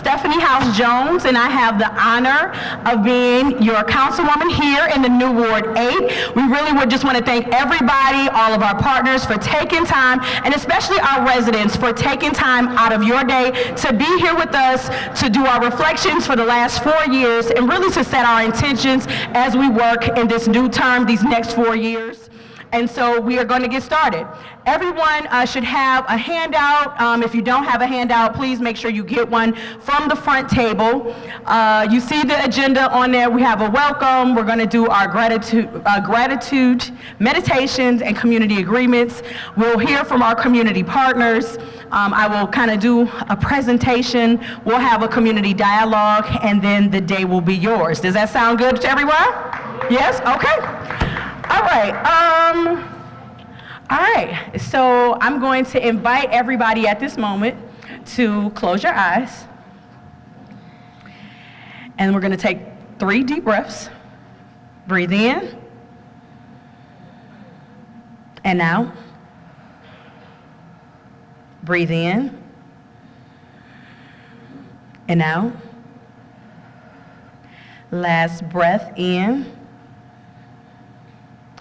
Stephanie Howse-Jones, and I have the honor of being your councilwoman here in the new Ward 8. We really would just want to thank everybody, all of our partners for taking time, and especially our residents for taking time out of your day to be here with us, to do our reflections for the last 4 years, and really to set our intentions as we work in this new term, these next 4 years. And so we are going to get started. Everyone should have a handout. If you don't have a handout, please make sure you get one from the front table. You see the agenda on there. We have a welcome. We're going to do our gratitude meditations and community agreements. We'll hear from our community partners. I will kind of do a presentation. We'll have a community dialogue, and then the day will be yours. Does that sound good to everyone? Yes? Okay. All right, so I'm going to invite everybody at this moment to close your eyes. And we're going to take 3 deep breaths. Breathe in and out. Breathe in and out. Last breath in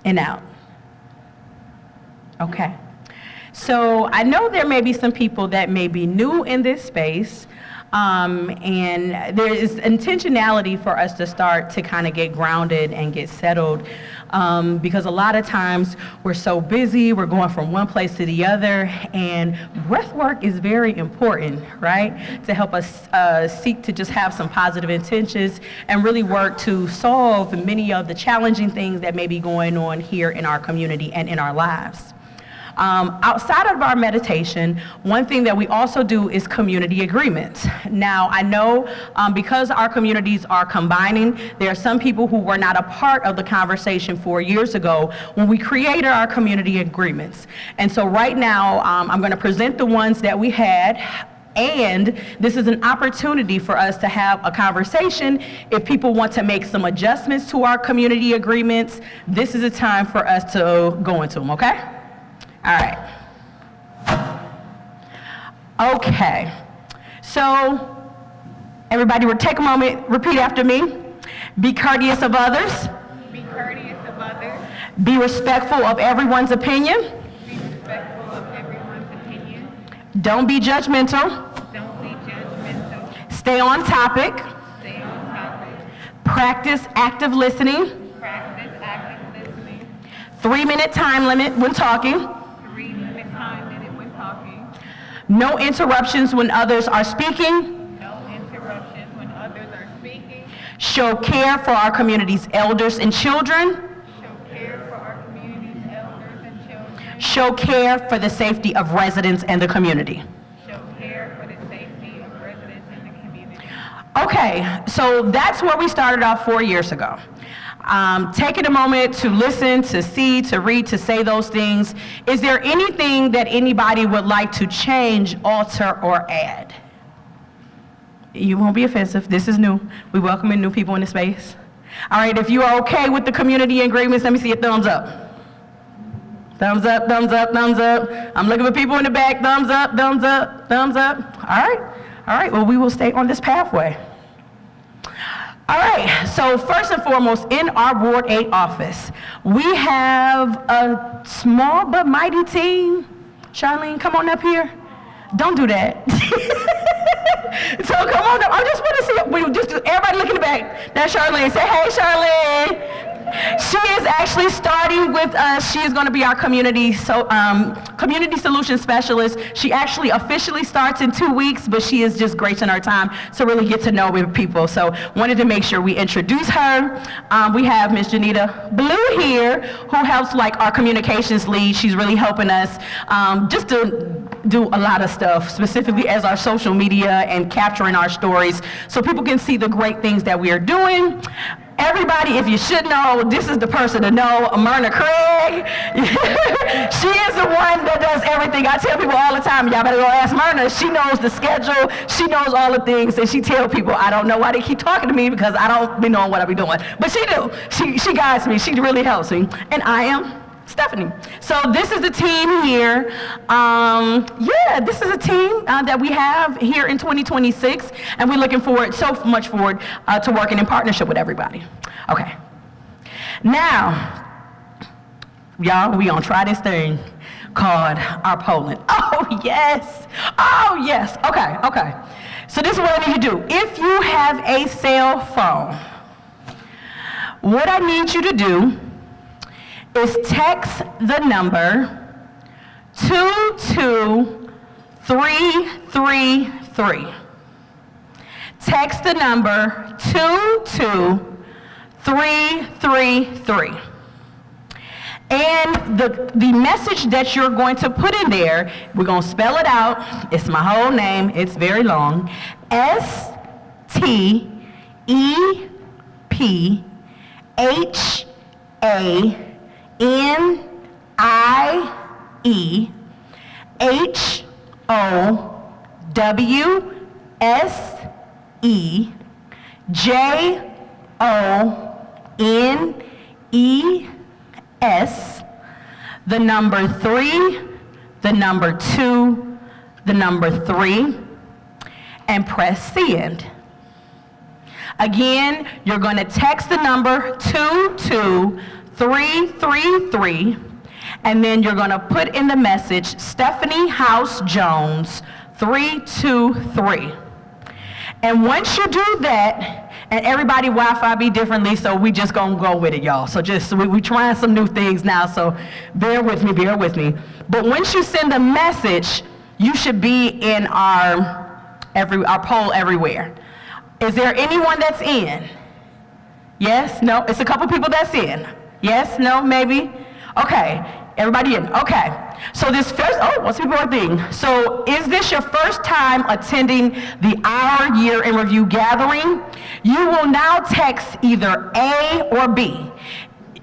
and out. Okay. So I know there may be some people that may be new in this space, and there is intentionality for us to start to kind of get grounded and get settled, because a lot of times we're so busy, we're going from one place to the other, and breath work is very important, right? To help us seek to just have some positive intentions and really work to solve many of the challenging things that may be going on here in our community and in our lives. Outside of our meditation, one thing that we also do is community agreements. Now, I know because our communities are combining, there are some people who were not a part of the conversation 4 years ago when we created our community agreements. And so right now, I'm going to present the ones that we had. And this is an opportunity for us to have a conversation. If people want to make some adjustments to our community agreements, this is a time for us to go into them, okay? All right. Okay. So, everybody will take a moment, repeat after me. Be courteous of others. Be courteous of others. Be respectful of everyone's opinion. Be respectful of everyone's opinion. Don't be judgmental. Don't be judgmental. Stay on topic. Stay on topic. Practice active listening. Practice active listening. 3-minute time limit when talking. 3-minute time limit when talking. No interruptions when others are speaking. No interruptions when others are speaking. Show care for our community's elders and children. Show care for our community's elders and children. Show care for the safety of residents and the community. Show care for the safety of residents in the community. Okay, so that's where we started off 4 years ago. Taking a moment to listen, to see, to read, to say those things. Is there anything that anybody would like to change, alter, or add? You won't be offensive. This is new. We welcome in new people in the space. All right, if you are okay with the community agreements, let me see a thumbs up. Thumbs up, thumbs up, thumbs up. I'm looking for people in the back. Thumbs up, thumbs up, thumbs up. All right, well, we will stay on this pathway. All right, so first and foremost, in our Ward 8 office, we have a small but mighty team. Charlene, come on up here. Don't do that. So come on up. I just want to see, everybody look in the back. That's Charlene. Say, hey, Charlene. She is actually starting with us. She is going to be our community solution specialist. She actually officially starts in 2 weeks, but she is just gracing our time to really get to know with people. So wanted to make sure we introduce her. We have Ms. Janita Blue here, who helps like our communications lead. She's really helping us just to do a lot of stuff, specifically as our social media and capturing our stories so people can see the great things that we are doing. Everybody, if you should know, this is the person to know, Myrna Craig. She is the one that does everything. I tell people all the time, y'all better go ask Myrna. She knows the schedule. She knows all the things, and she tell people, I don't know why they keep talking to me because I don't be knowing what I be doing. But she do. She guides me. She really helps me. And I am Stephanie. So this is the team here. This is a team that we have here in 2026, and we're looking so much forward to working in partnership with everybody. Okay. Now, y'all, we gonna try this thing called our polling. Oh yes. Okay. So this is what I need you to do. If you have a cell phone, what I need you to do is text the number 22333. Text the number 22333. And the message that you're going to put in there, we're going to spell it out. It's my whole name. It's very long. STEPHENIHOWSE, the number 3, the number 2, the number 3, and press send. Again, you're going to text the number 22333, and then you're going to put in the message Stephanie Howse-Jones 323. And once you do that, and everybody Wi-Fi be differently, so we just gonna go with it, y'all. So we trying some new things now, so bear with me. But once you send a message, you should be in our poll everywhere. Is there anyone that's in? Yes? No? It's a couple people that's in. Yes? No? Maybe? Okay. Everybody in. Okay. So what's people are thinking? So is this your first time attending the Our Year in Review gathering? You will now text either A or B.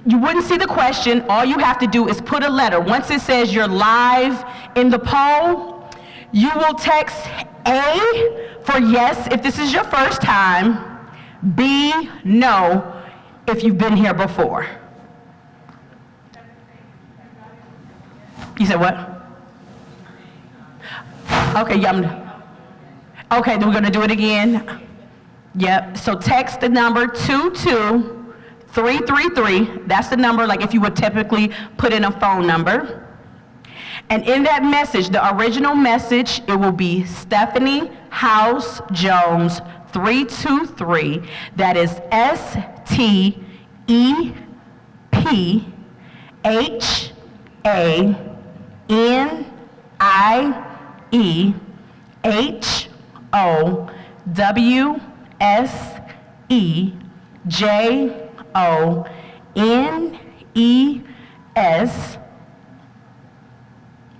You wouldn't see the question. All you have to do is put a letter. Once it says you're live in the poll, you will text A for yes if this is your first time, B, no, if you've been here before. You said what? Okay, okay, then we're gonna do it again. Yep, so text the number 22333. That's the number, like if you would typically put in a phone number. And in that message, the original message, it will be Stephanie Howse-Jones 323. That is STEPHENIHOWSE.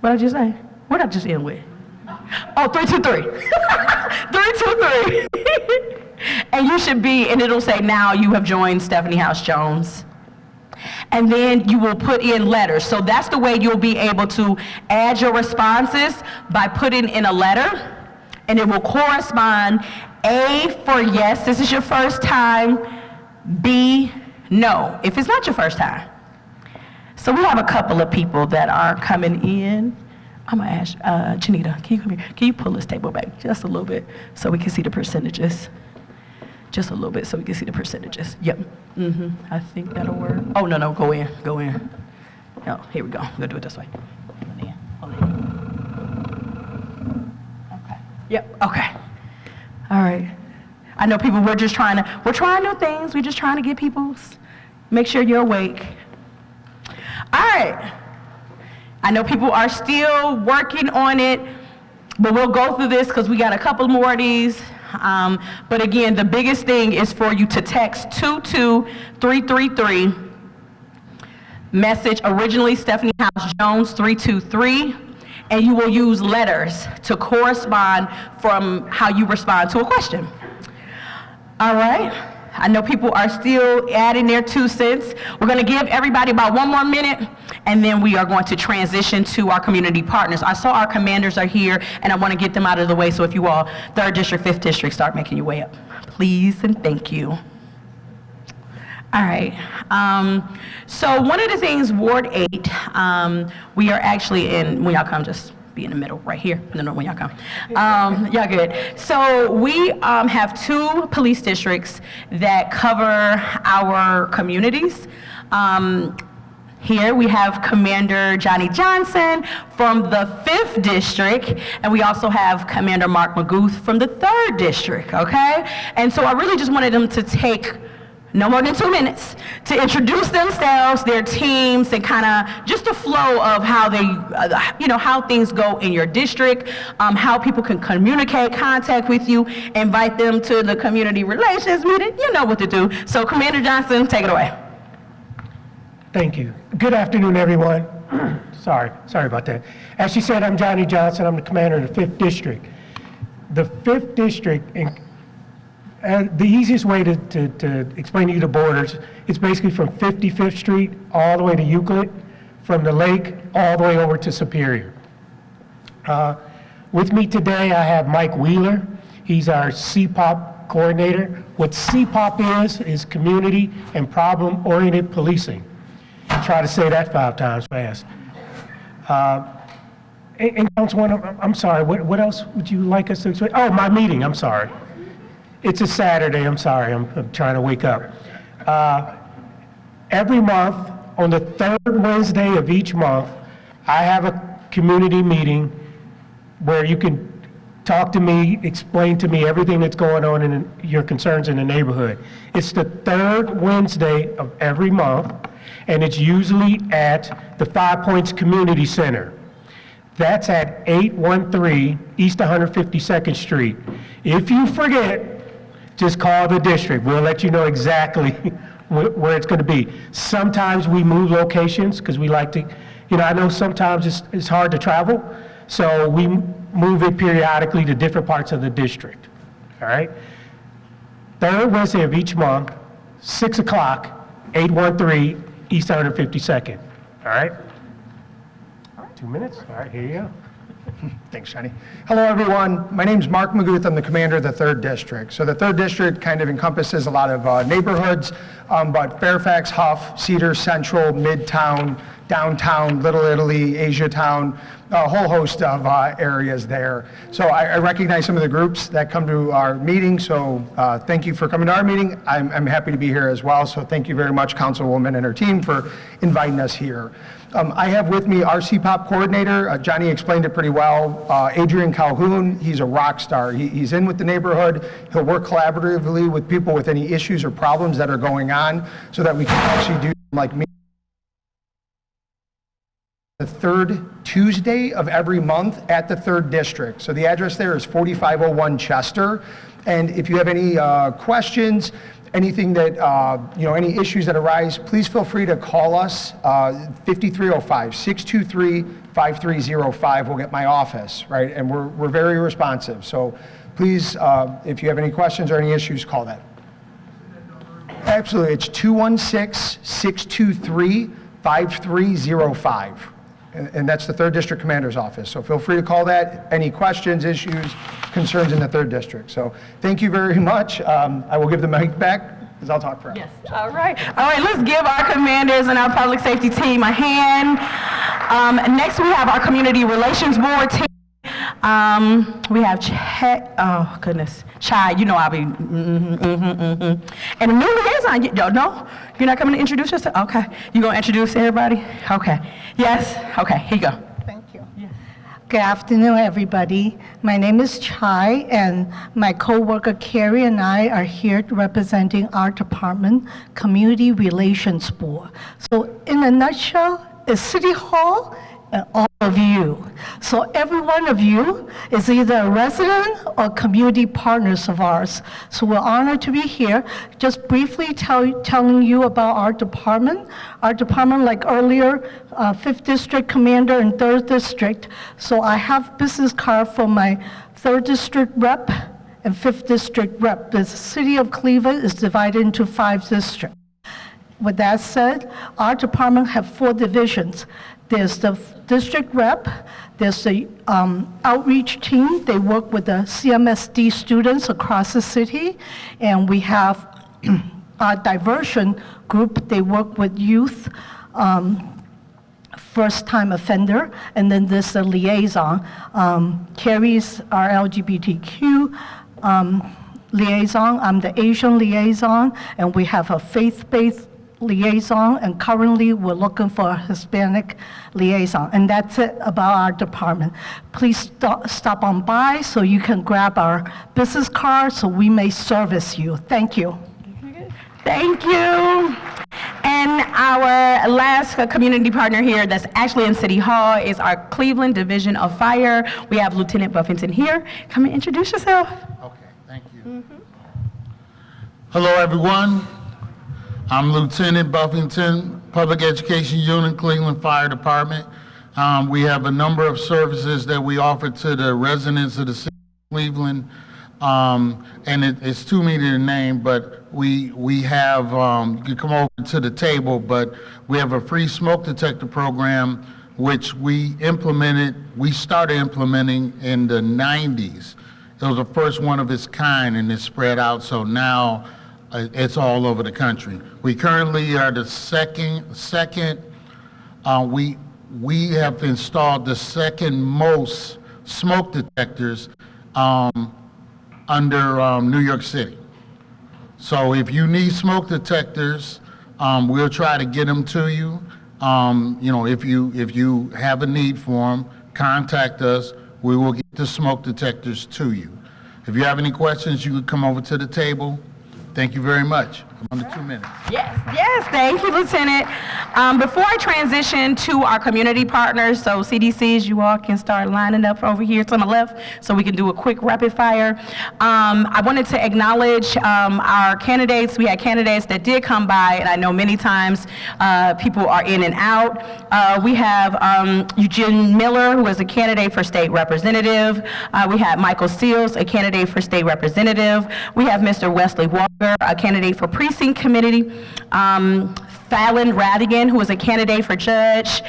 What did I just say? What did I just end with? Oh, 323. 323. And you should be, and it'll say now you have joined Stephanie Howse-Jones. And then you will put in letters. So that's the way you'll be able to add your responses, by putting in a letter, and it will correspond. A for yes, this is your first time. B, no, if it's not your first time. So we have a couple of people that are coming in. I'm gonna ask, Janita, can you come here? Can you pull this table back just a little bit so we can see the percentages? Just a little bit so we can see the percentages. Yep, I think that'll work. Oh, no, go in. No, here we go, we're gonna do it this way. Hold in. Okay, yep, okay. All right. I know people, we're trying new things. We're just trying to get people, make sure you're awake. All right. I know people are still working on it, but we'll go through this because we got a couple more of these. But again, the biggest thing is for you to text 22333, message originally Stephanie Howse-Jones 323, and you will use letters to correspond from how you respond to a question. All right. I know people are still adding their 2 cents. We're going to give everybody about 1 more minute, and then we are going to transition to our community partners. I saw our commanders are here, and I want to get them out of the way, so if you all, 3rd District, 5th District, start making your way up. Please and thank you. All right. So one of the things, Ward 8, we are actually in, when y'all come, just be in the middle, right here. No, when y'all come. Y'all good. So we have 2 police districts that cover our communities. Here we have Commander Johnny Johnson from the 5th District, and we also have Commander Mark Magooth from the 3rd District, okay? And so I really just wanted them to take no more than 2 minutes to introduce themselves, their teams, and kind of just the flow of how they, how things go in your district, how people can communicate, contact with you, invite them to the community relations meeting. You know what to do. So Commander Johnson, take it away. Thank you. Good afternoon, everyone. Sorry about that. As she said, I'm Johnny Johnson. I'm the commander of the 5th District. The 5th District, and the easiest way to explain to you the borders, it's basically from 55th Street all the way to Euclid, from the lake all the way over to Superior. With me today, I have Mike Wheeler. He's our CPOP coordinator. What CPOP is Community and Problem-Oriented Policing. Try to say that 5 times fast. And Councilwoman, I'm sorry, what else would you like us to explain? Oh, my meeting, I'm sorry. It's a Saturday, I'm sorry, I'm trying to wake up. Every month, on the 3rd Wednesday of each month, I have a community meeting where you can talk to me, explain to me everything that's going on in your concerns in the neighborhood. It's the 3rd Wednesday of every month, and it's usually at the 5 Points Community Center. That's at 813 East 152nd Street. If you forget, just call the district. We'll let you know exactly where it's going to be. Sometimes we move locations because we like to, I know sometimes it's hard to travel, so we move it periodically to different parts of the district. All right? 3rd Wednesday of each month, 6 o'clock, 813 East 152nd. All right? 2 minutes? All right, here you go. Thanks, Johnny. Hello, everyone. My name's Mark Magooth. I'm the commander of the 3rd District. So the 3rd District kind of encompasses a lot of neighborhoods, but Fairfax, Huff, Cedar Central, Midtown, Downtown, Little Italy, Asiatown, a whole host of areas there. So I recognize some of the groups that come to our meeting, so thank you for coming to our meeting. I'm happy to be here as well, so thank you very much, Councilwoman and her team, for inviting us here. I have with me our CPOP coordinator. Johnny explained it pretty well. Adrian Calhoun, he's a rock star. He's in with the neighborhood. He'll work collaboratively with people with any issues or problems that are going on so that we can actually do like me. The 3rd Tuesday of every month at the 3rd District. So the address there is 4501 Chester. And if you have any questions, anything that, any issues that arise, please feel free to call us, 5305, 623-5305 will get my office, right? And we're very responsive. So please, if you have any questions or any issues, call that. Absolutely, it's 216-623-5305. And that's the 3rd District Commander's Office. So feel free to call that. Any questions, issues, concerns in the 3rd District. So thank you very much. I will give the mic back because I'll talk forever. Yes. All right, let's give our commanders and our public safety team a hand. Next, we have our Community Relations Board team. We have oh goodness, Chai, I'll be, And the new liaison, no? You're not coming to introduce yourself? Okay. You gonna introduce everybody? Okay. Yes? Okay, here you go. Thank you. Good afternoon, everybody. My name is Chai, and my coworker Carrie and I are here representing our department, Community Relations Board. So in a nutshell, it's City Hall and all of you. So every one of you is either a resident or community partners of ours. So we're honored to be here. Just briefly telling you about our department. Our department, like earlier, 5th District Commander and 3rd District. So I have business card for my 3rd District rep and 5th District rep. The city of Cleveland is divided into 5 districts. With that said, our department have 4 divisions. There's the district rep, there's the outreach team. They work with the CMSD students across the city, and we have our diversion group, they work with youth, first-time offender, and then there's a liaison. Carrie's our LGBTQ liaison, I'm the Asian liaison, and we have a faith-based liaison, and currently we're looking for a Hispanic liaison. And that's it about our department. Please stop on by so you can grab our business card so we may service you. Thank you. Thank you. And our last community partner here that's actually in City Hall is our Cleveland Division of Fire. We have Lieutenant Buffington here. Come and introduce yourself. Okay, thank you. Hello, everyone. I'm Lieutenant Buffington, Public Education Unit, Cleveland Fire Department. We have a number of services that we offer to the residents of the city of Cleveland. And it's too many to name, but we have, you can come over to the table, but we have a free smoke detector program, which we started implementing in the 90s. It was the first one of its kind, and it spread out, so now it's all over the country. We currently are the we have installed the second most smoke detectors under New York City. So if you need smoke detectors, we'll try to get them to you. If you have a need for them, contact us. We will get the smoke detectors to you. If you have any questions, you can come over to the table. Thank you very much. I'm under 2 minutes. Yes, thank you, Lieutenant. Before I transition to our community partners, so CDCs, you all can start lining up over here to the left so we can do a quick rapid fire. I wanted to acknowledge our candidates. We had candidates that did come by, and I know many times people are in and out. We have Eugene Miller, who is a candidate for state representative. We have Michael Seals, a candidate for state representative. We have Mr. Wesley Walker, a candidate for precinct committee. Fallon Radigan, who is a candidate for judge.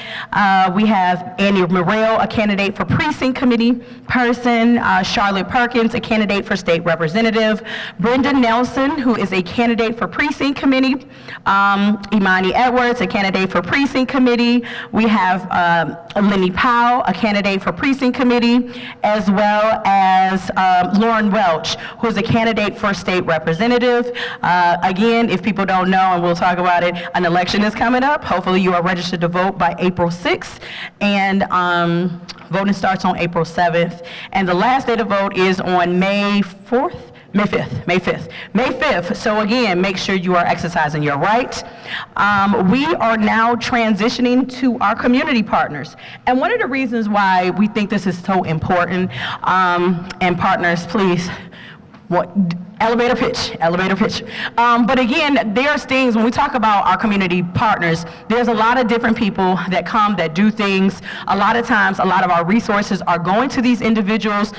We have Annie Morrell, a candidate for precinct committee person. Charlotte Perkins, a candidate for state representative. Brenda Nelson, who is a candidate for precinct committee. Imani Edwards, a candidate for precinct committee. We have Lenny Powell, a candidate for precinct committee, as well as Lauren Welch, who is a candidate for state representative. Again, if people don't know, and we'll talk about it, an election is coming up. Hopefully you are registered to vote by April 6th, and voting starts on April 7th. And the last day to vote is on May 4th? May 5th. So again, make sure you are exercising your right. We are now transitioning to our community partners. And one of the reasons why we think this is so important, and partners, please, elevator pitch. But again, there's things, when we talk about our community partners, there's a lot of different people that come, that do things. A lot of times, a lot of our resources are going to these individuals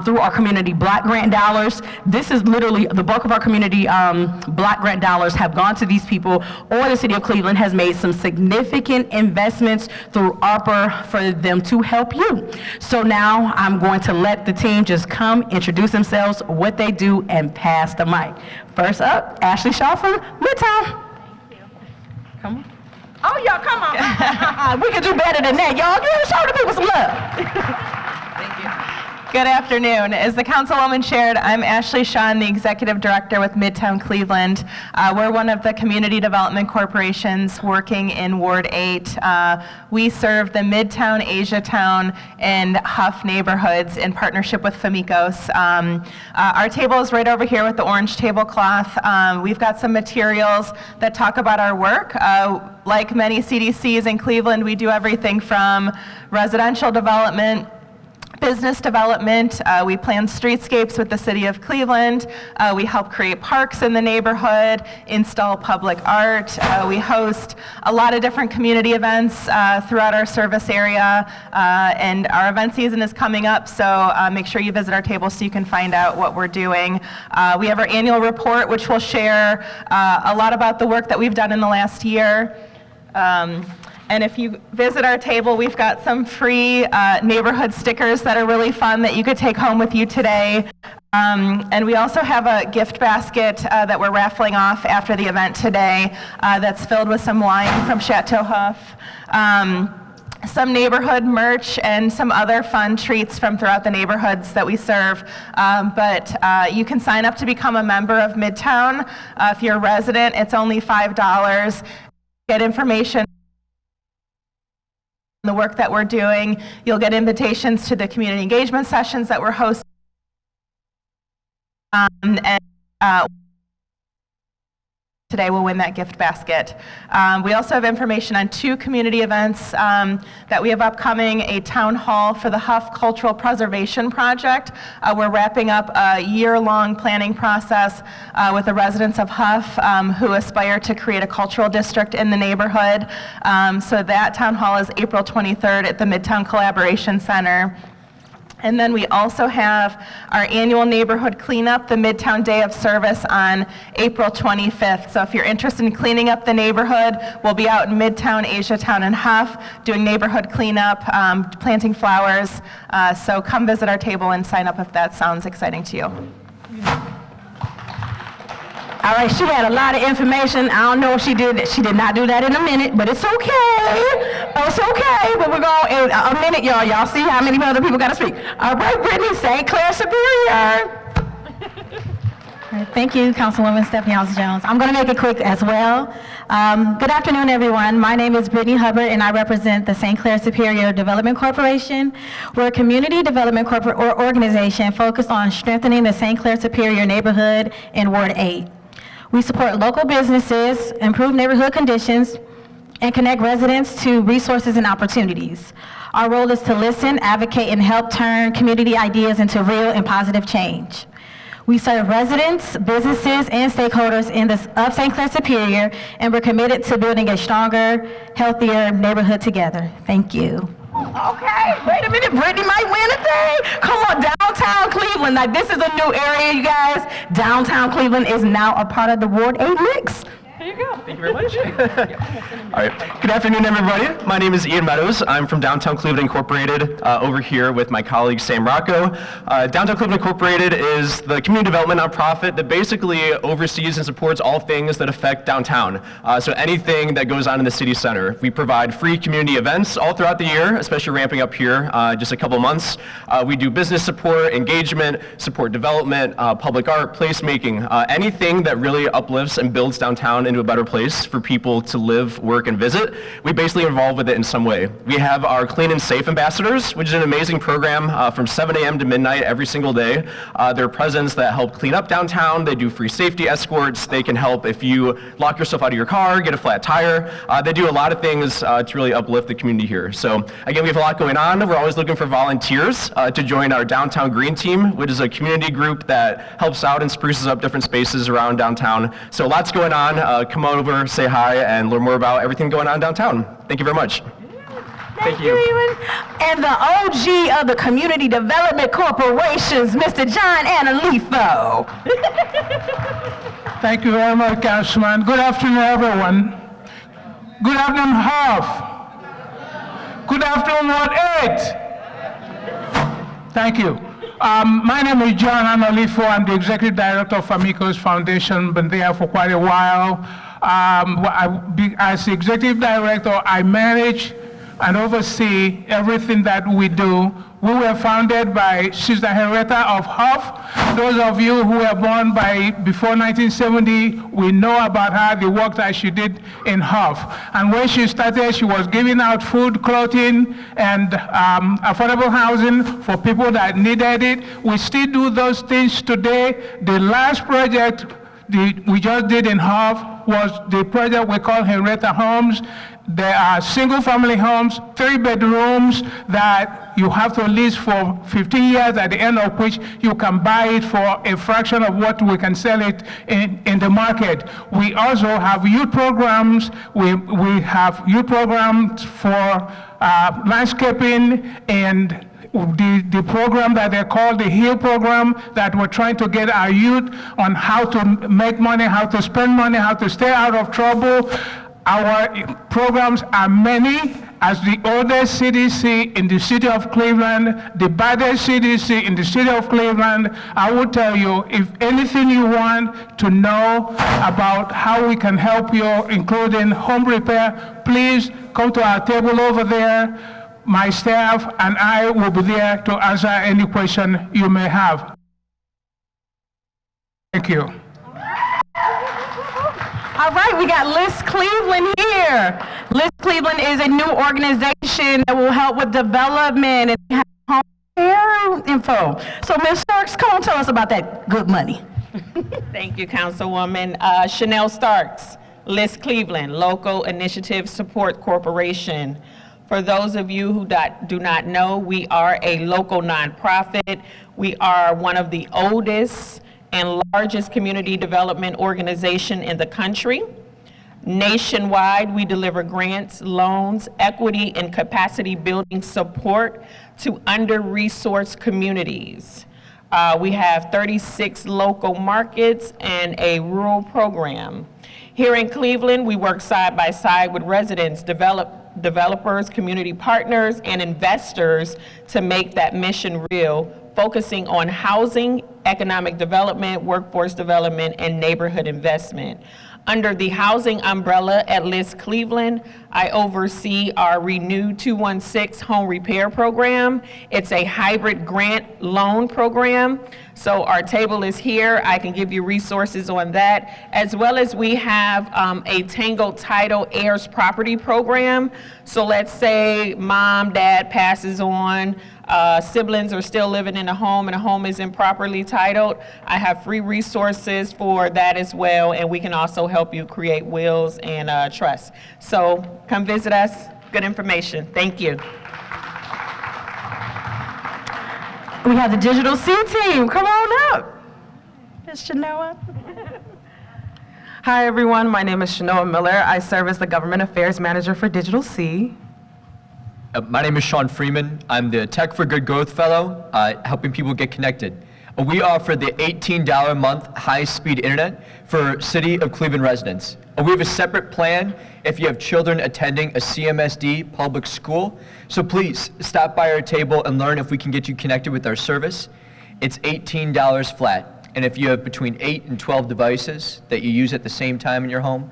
through our community block grant dollars. This is literally, the bulk of our community block grant dollars have gone to these people, or the city of Cleveland has made some significant investments through ARPA for them to help you. So now I'm going to let the team just come, introduce themselves, what they do, and pass the mic. First up, Ashley Shaw from Midtown. Thank you. Come on. Oh, y'all, come on. We can do better than that. Y'all, show the people some love. Thank you. Good afternoon. As the councilwoman shared, I'm Ashley Shaw, the executive director with Midtown Cleveland. We're one of the community development corporations working in Ward 8. We serve the Midtown, Asiatown, and Huff neighborhoods in partnership with Famicos. Our table is right over here with the orange tablecloth. We've got some materials that talk about our work. Like many CDCs in Cleveland, we do everything from residential development, business development. We plan streetscapes with the city of Cleveland. We help create parks in the neighborhood, install public art. We host a lot of different community events throughout our service area, and our event season is coming up, so make sure you visit our table so you can find out what we're doing. We have our annual report, which will share a lot about the work that we've done in the last year. And if you visit our table, we've got some free neighborhood stickers that are really fun that you could take home with you today. And we also have a gift basket that we're raffling off after the event today that's filled with some wine from Chateau Huff, some neighborhood merch, and some other fun treats from throughout the neighborhoods that we serve. But you can sign up to become a member of Midtown. If you're a resident, it's only $5. Get information on the work that we're doing. You'll get invitations to the community engagement sessions that we're hosting. Today we'll win that gift basket. We also have information on 2 community events that we have upcoming, a town hall for the Huff Cultural Preservation Project. We're wrapping up a year-long planning process with the residents of Huff who aspire to create a cultural district in the neighborhood. So that town hall is April 23rd at the Midtown Collaboration Center. And then we also have our annual neighborhood cleanup, the Midtown Day of Service, on April 25th. So if you're interested in cleaning up the neighborhood, we'll be out in Midtown, Asiatown, and Huff doing neighborhood cleanup, planting flowers. So come visit our table and sign up if that sounds exciting to you. All right, she had a lot of information. I don't know if she did not do that in a minute, but it's okay. It's okay, but we're going in a minute, y'all. Y'all see how many other people got to speak. All right, Brittany, St. Clair Superior. All right, thank you, Councilwoman Stephanie Howse-Jones. I'm going to make it quick as well. Good afternoon, everyone. My name is Brittany Hubbard, and I represent the St. Clair Superior Development Corporation. We're a community development corporate organization focused on strengthening the St. Clair Superior neighborhood in Ward 8. We support local businesses, improve neighborhood conditions, and connect residents to resources and opportunities. Our role is to listen, advocate, and help turn community ideas into real and positive change. We serve residents, businesses, and stakeholders of St. Clair Superior, and we're committed to building a stronger, healthier neighborhood together. Thank you. Okay, wait a minute, Brittany might win a thing. Come on, downtown Cleveland. Like, this is a new area, you guys. Downtown Cleveland is now a part of the Ward 8 mix. There you go. Thank you very much. All right. Good afternoon, everybody. My name is Ian Meadows. I'm from Downtown Cleveland Incorporated, over here with my colleague Sam Rocco. Downtown Cleveland Incorporated is the community development nonprofit that basically oversees and supports all things that affect downtown. So anything that goes on in the city center. We provide free community events all throughout the year, especially ramping up here just a couple months. We do business support, engagement, support development, public art, placemaking, anything that really uplifts and builds downtown into a better place for people to live, work, and visit. We basically involve with it in some way. We have our Clean and Safe Ambassadors, which is an amazing program from 7 a.m. to midnight every single day. They're presents that help clean up downtown. They do free safety escorts. They can help if you lock yourself out of your car, get a flat tire. They do a lot of things to really uplift the community here. So again, we have a lot going on. We're always looking for volunteers to join our Downtown Green Team, which is a community group that helps out and spruces up different spaces around downtown. So lots going on. Come over, say hi, and learn more about everything going on downtown. Thank you very much. Thank you, Ewan. And the OG of the Community Development Corporations, Mr. John Analifo. Thank you very much, Councilman. Good afternoon, everyone. Good afternoon, Huff. Good afternoon, Ward 8. Thank you. My name is John Analifo. I'm the Executive Director of Amigos Foundation. Been there for quite a while. As the Executive Director, I manage and oversee everything that we do. We were founded by Sister Henrietta of Huff. Those of you who were born before 1970, we know about her, the work that she did in Huff. And when she started, she was giving out food, clothing, and affordable housing for people that needed it. We still do those things today. The last project we just did in Huff was the project we call Henrietta Homes. There are single-family homes, 3 bedrooms that you have to lease for 15 years, at the end of which you can buy it for a fraction of what we can sell it in the market. We also have youth programs. We have youth programs for landscaping and the program that they call the HEAL program, that we're trying to get our youth on how to make money, how to spend money, how to stay out of trouble. Our programs are many. As the oldest CDC in the city of Cleveland, the baddest CDC in the city of Cleveland, I will tell you, if anything you want to know about how we can help you, including home repair, please come to our table over there. My staff and I will be there to answer any question you may have. Thank you. All right, we got List Cleveland here. List Cleveland is a new organization that will help with development and have home care info. So Ms. Starks, come on, tell us about that good money. Thank you, Councilwoman. Chanel Starks, List Cleveland, Local Initiative Support Corporation. For those of you who do not know, we are a local nonprofit. We are one of the oldest and largest community development organization in the country. Nationwide, we deliver grants, loans, equity, and capacity building support to under-resourced communities. We have 36 local markets and a rural program. Here in Cleveland, we work side by side with residents, developers, community partners, and investors to make that mission real, focusing on housing, economic development, workforce development, and neighborhood investment. Under the housing umbrella at List Cleveland, I oversee our renewed 216 home repair program. It's a hybrid grant loan program. So our table is here. I can give you resources on that, as well as we have a Tangled Title heirs property program. So let's say mom, dad passes on, siblings are still living in a home and a home is improperly titled. I have free resources for that as well, and we can also help you create wills and trusts. So come visit us. Good information. Thank you. We have the Digital C team. Come on up. Ms. Shanoa. Hi, everyone. My name is Shanoa Miller. I serve as the Government Affairs Manager for Digital C. My name is Sean Freeman. I'm the Tech for Good Growth Fellow, helping people get connected. We offer the $18 a month high-speed internet for City of Cleveland residents. We have a separate plan if you have children attending a CMSD public school. So please stop by our table and learn if we can get you connected with our service. It's $18 flat. And if you have between 8 and 12 devices that you use at the same time in your home,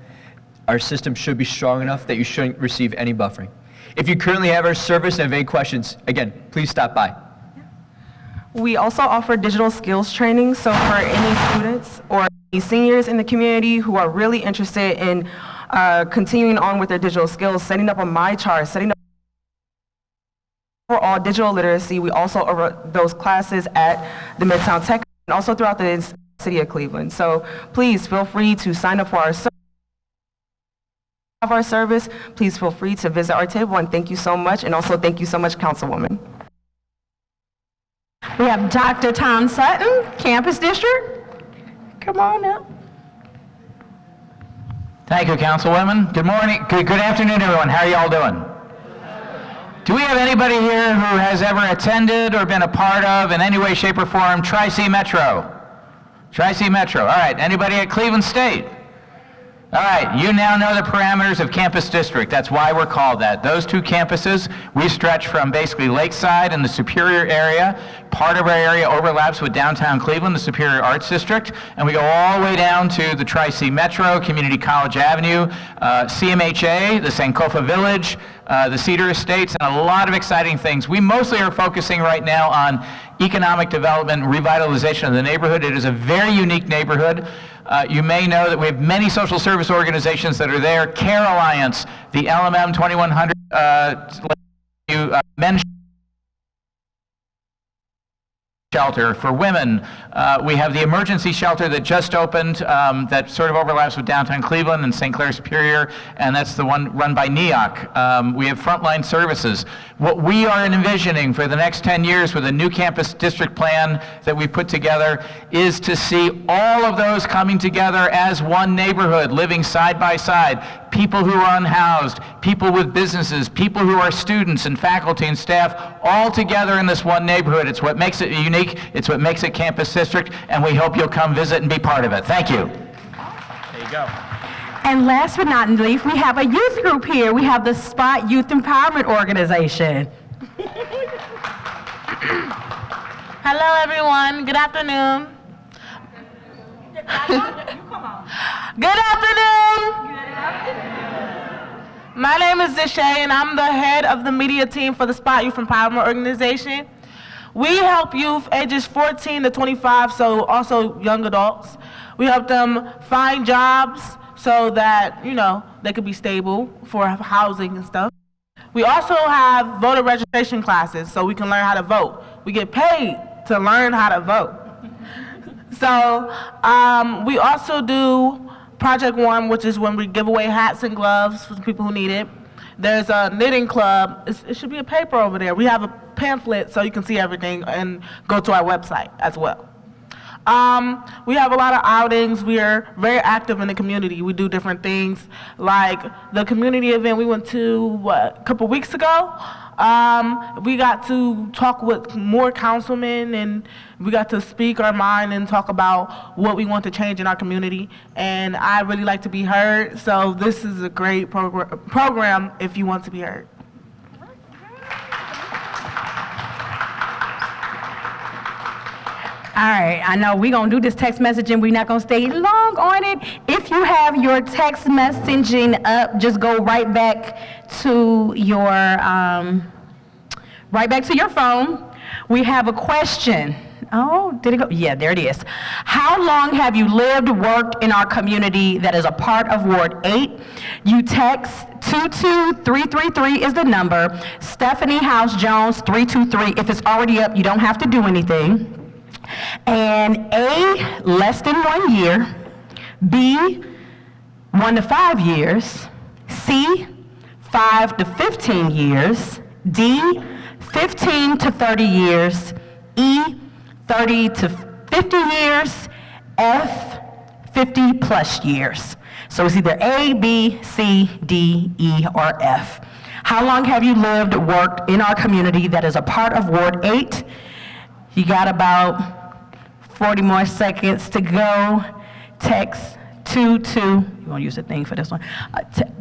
our system should be strong enough that you shouldn't receive any buffering. If you currently have our service and have any questions, again, please stop by. We also offer digital skills training, so for any students or any seniors in the community who are really interested in continuing on with their digital skills, setting up a MyChart, setting up overall digital literacy. We also offer those classes at the Midtown Tech and also throughout the city of Cleveland. So please feel free to sign up for our service. Please feel free to visit our table, and thank you so much, and also thank you so much, Councilwoman. We have Dr. Tom Sutton, Campus District. Come on up. Thank you, Councilwoman. Good morning, good afternoon, everyone. How are y'all doing? Do we have anybody here who has ever attended or been a part of, in any way, shape, or form, Tri-C Metro? Tri-C Metro. All right. Anybody at Cleveland State? All right, you now know the parameters of Campus District. That's why we're called that. Those two campuses, we stretch from basically Lakeside and the Superior area. Part of our area overlaps with downtown Cleveland, the Superior Arts District, and we go all the way down to the Tri-C Metro, Community College Avenue, CMHA, the Sankofa Village, the Cedar Estates, and a lot of exciting things. We mostly are focusing right now on economic development and revitalization of the neighborhood. It is a very unique neighborhood. You may know that we have many social service organizations that are there. Care Alliance, the LMM 2100 men's shelter for women. We have the emergency shelter that just opened that sort of overlaps with downtown Cleveland and St. Clair Superior, and that's the one run by NEOC. We have frontline services. What we are envisioning for the next 10 years with a new campus district plan that we put together is to see all of those coming together as one neighborhood, living side by side. People who are unhoused, people with businesses, people who are students and faculty and staff, all together in this one neighborhood. It's what makes it unique. It's what makes it Campus District, and we hope you'll come visit and be part of it. Thank you. There you go. And last but not least, we have a youth group here. We have the SPOT Youth Empowerment Organization. Hello, everyone. Good afternoon. Good afternoon. My name is Deshae, and I'm the head of the media team for the SPOT Youth Empowerment Organization. We help youth ages 14 to 25, so also young adults. We help them find jobs so that, they could be stable for housing and stuff. We also have voter registration classes so we can learn how to vote. We get paid to learn how to vote. So we also do Project One, which is when we give away hats and gloves for people who need it. There's a knitting club. It should be a paper over there. We have a pamphlet so you can see everything and go to our website as well. We have a lot of outings. We are very active in the community. We do different things like the community event we went to, a couple weeks ago. We got to talk with more councilmen, and we got to speak our mind and talk about what we want to change in our community. And I really like to be heard, so this is a great program if you want to be heard. All right, I know we're going to do this text messaging. We're not going to stay long on it. If you have your text messaging up, just go right back to your phone. We have a question. Oh, did it go? Yeah, there it is. How long have you lived, worked in our community that is a part of Ward 8? You text 22333 is the number. Stephanie Howse-Jones 323. If it's already up, you don't have to do anything. And A, less than 1 year. B, 1 to 5 years. C, 5 to 15 years. D, 15 to 30 years. E, 30 to 50 years. F, 50 plus years. So it's either A, B, C, D, E, or F. How long have you lived, worked in our community that is a part of Ward 8? You got about 40 more seconds to go. Text 22, you want to use the thing for this one,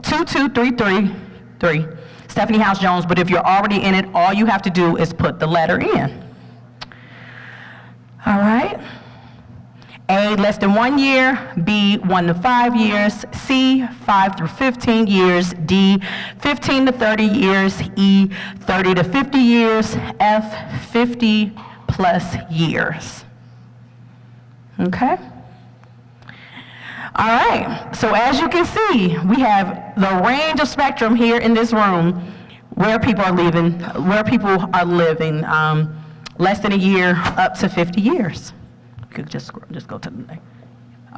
22333, Stephanie Howse-Jones, but if you're already in it, all you have to do is put the letter in. All right. A, less than 1 year. B, 1 to 5 years. C, 5 through 15 years. D, 15 to 30 years. E, 30 to 50 years. F, 50 plus years. Okay? All right, so as you can see, we have the range of spectrum here in this room where people are living, less than a year up to 50 years. You could just go to the next.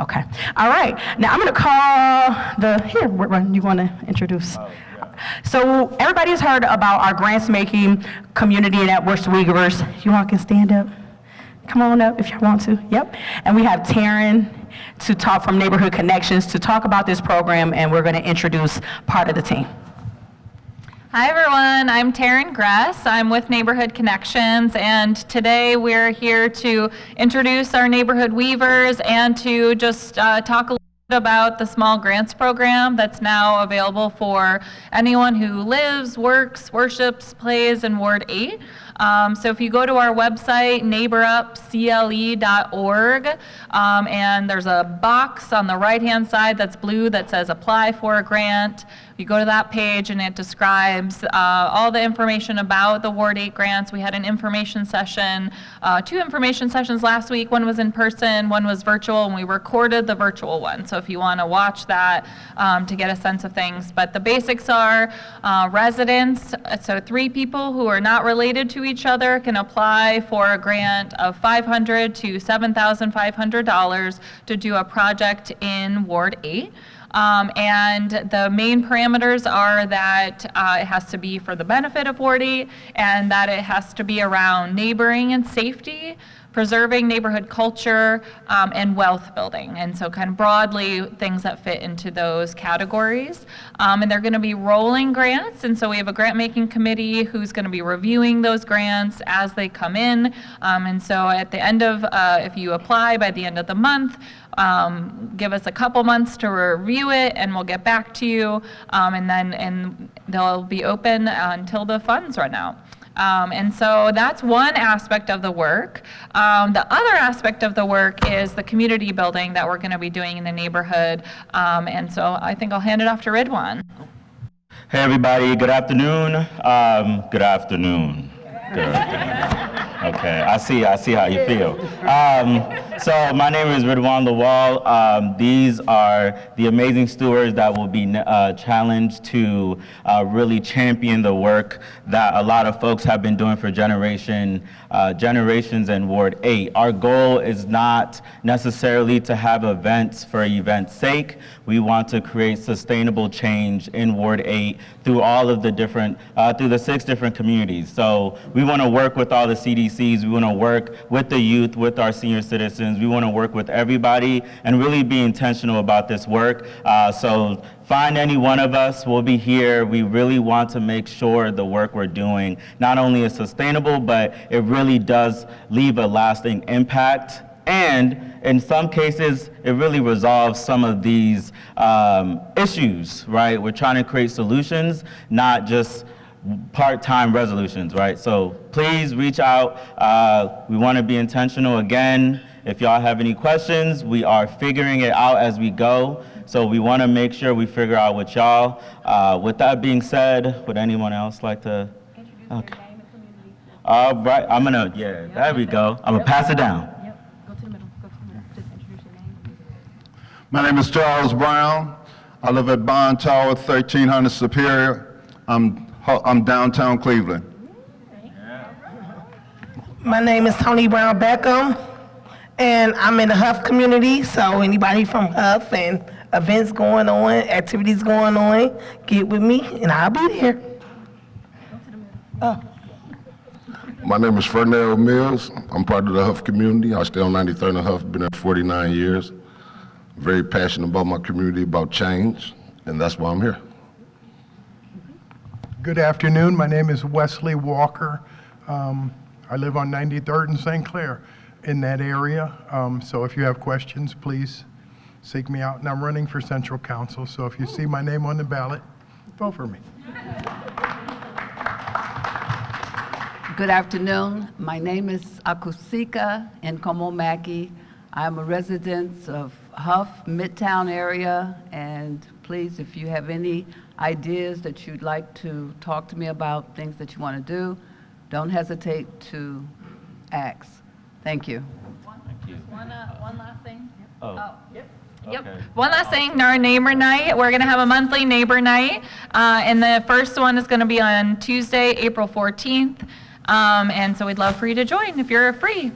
Okay, all right, now I'm gonna call you wanna introduce? So everybody's heard about our grants making community networks, Uyghurs. You all can stand up. Come on up if you want to. Yep. And we have Taryn to talk from Neighborhood Connections to talk about this program, and we're going to introduce part of the team. Hi everyone, I'm Taryn Gress. I'm with Neighborhood Connections, and today we're here to introduce our neighborhood weavers and to just talk a little bit about the small grants program that's now available for anyone who lives, works, worships, plays in Ward 8. So if you go to our website, neighborupcle.org, and there's a box on the right-hand side that's blue that says apply for a grant. You go to that page and it describes all the information about the Ward 8 grants. We had an information session, 2 information sessions last week. One was in person, one was virtual, and we recorded the virtual one. So if you want to watch that to get a sense of things. But the basics are residents, so 3 people who are not related to each other can apply for a grant of $500 to $7,500 to do a project in Ward 8. And the main parameters are that it has to be for the benefit of Ward 8 and that it has to be around neighboring and safety, preserving neighborhood culture, and wealth building. And so kind of broadly, things that fit into those categories. And they're going to be rolling grants. And so we have a grant making committee who's going to be reviewing those grants as they come in. And so at the end of, if you apply by the end of the month, give us a couple months to review it, and we'll get back to you. And they'll be open until the funds run out. And so that's one aspect of the work. The other aspect of the work is the community building that we're going to be doing in the neighborhood. And so I think I'll hand it off to Ridwan. Hey everybody, good afternoon. Good afternoon. Good afternoon. Okay, I see how you feel. So my name is Ridwan Lawal. These are the amazing stewards that will be challenged to really champion the work that a lot of folks have been doing for generations in Ward 8. Our goal is not necessarily to have events for events' sake. We want to create sustainable change in Ward 8 through all of the different, through the 6 different communities. So we want to work with all the CDCs, we want to work with the youth, with our senior citizens, we want to work with everybody and really be intentional about this work. So find any one of us, we'll be here. We really want to make sure the work we're doing not only is sustainable, but it really does leave a lasting impact. And in some cases, it really resolves some of these issues, right? We're trying to create solutions, not just part-time resolutions, right? So please reach out. We want to be intentional. Again, if y'all have any questions, we are figuring it out as we go. So we want to make sure we figure out with y'all. With that being said, would anyone else like to? Okay. All right, there we go. I'm gonna pass it down. My name is Charles Brown. I live at Bond Tower, 1300 Superior. I'm downtown Cleveland. My name is Tony Brown Beckham, and I'm in the Huff community, so anybody from Huff and events going on, activities going on, get with me, and I'll be there. My name is Fernell Mills. I'm part of the Huff community. I stay on 93rd and Huff, been there 49 years. Very passionate about my community, about change, and that's why I'm here. Good afternoon. My name is Wesley Walker. I live on 93rd and St. Clair in that area. So if you have questions, please seek me out. And I'm running for Central Council, so if you see my name on the ballot, vote for me. Good afternoon. My name is Akusika Nkomomaki. I'm a resident of Huff, Midtown area, and please, if you have any ideas that you'd like to talk to me about, things that you want to do, don't hesitate to ask. Thank you. One last thing. Yep. Okay. One last thing, our neighbor night. We're going to have a monthly neighbor night, and the first one is going to be on Tuesday, April 14th, and so we'd love for you to join if you're free.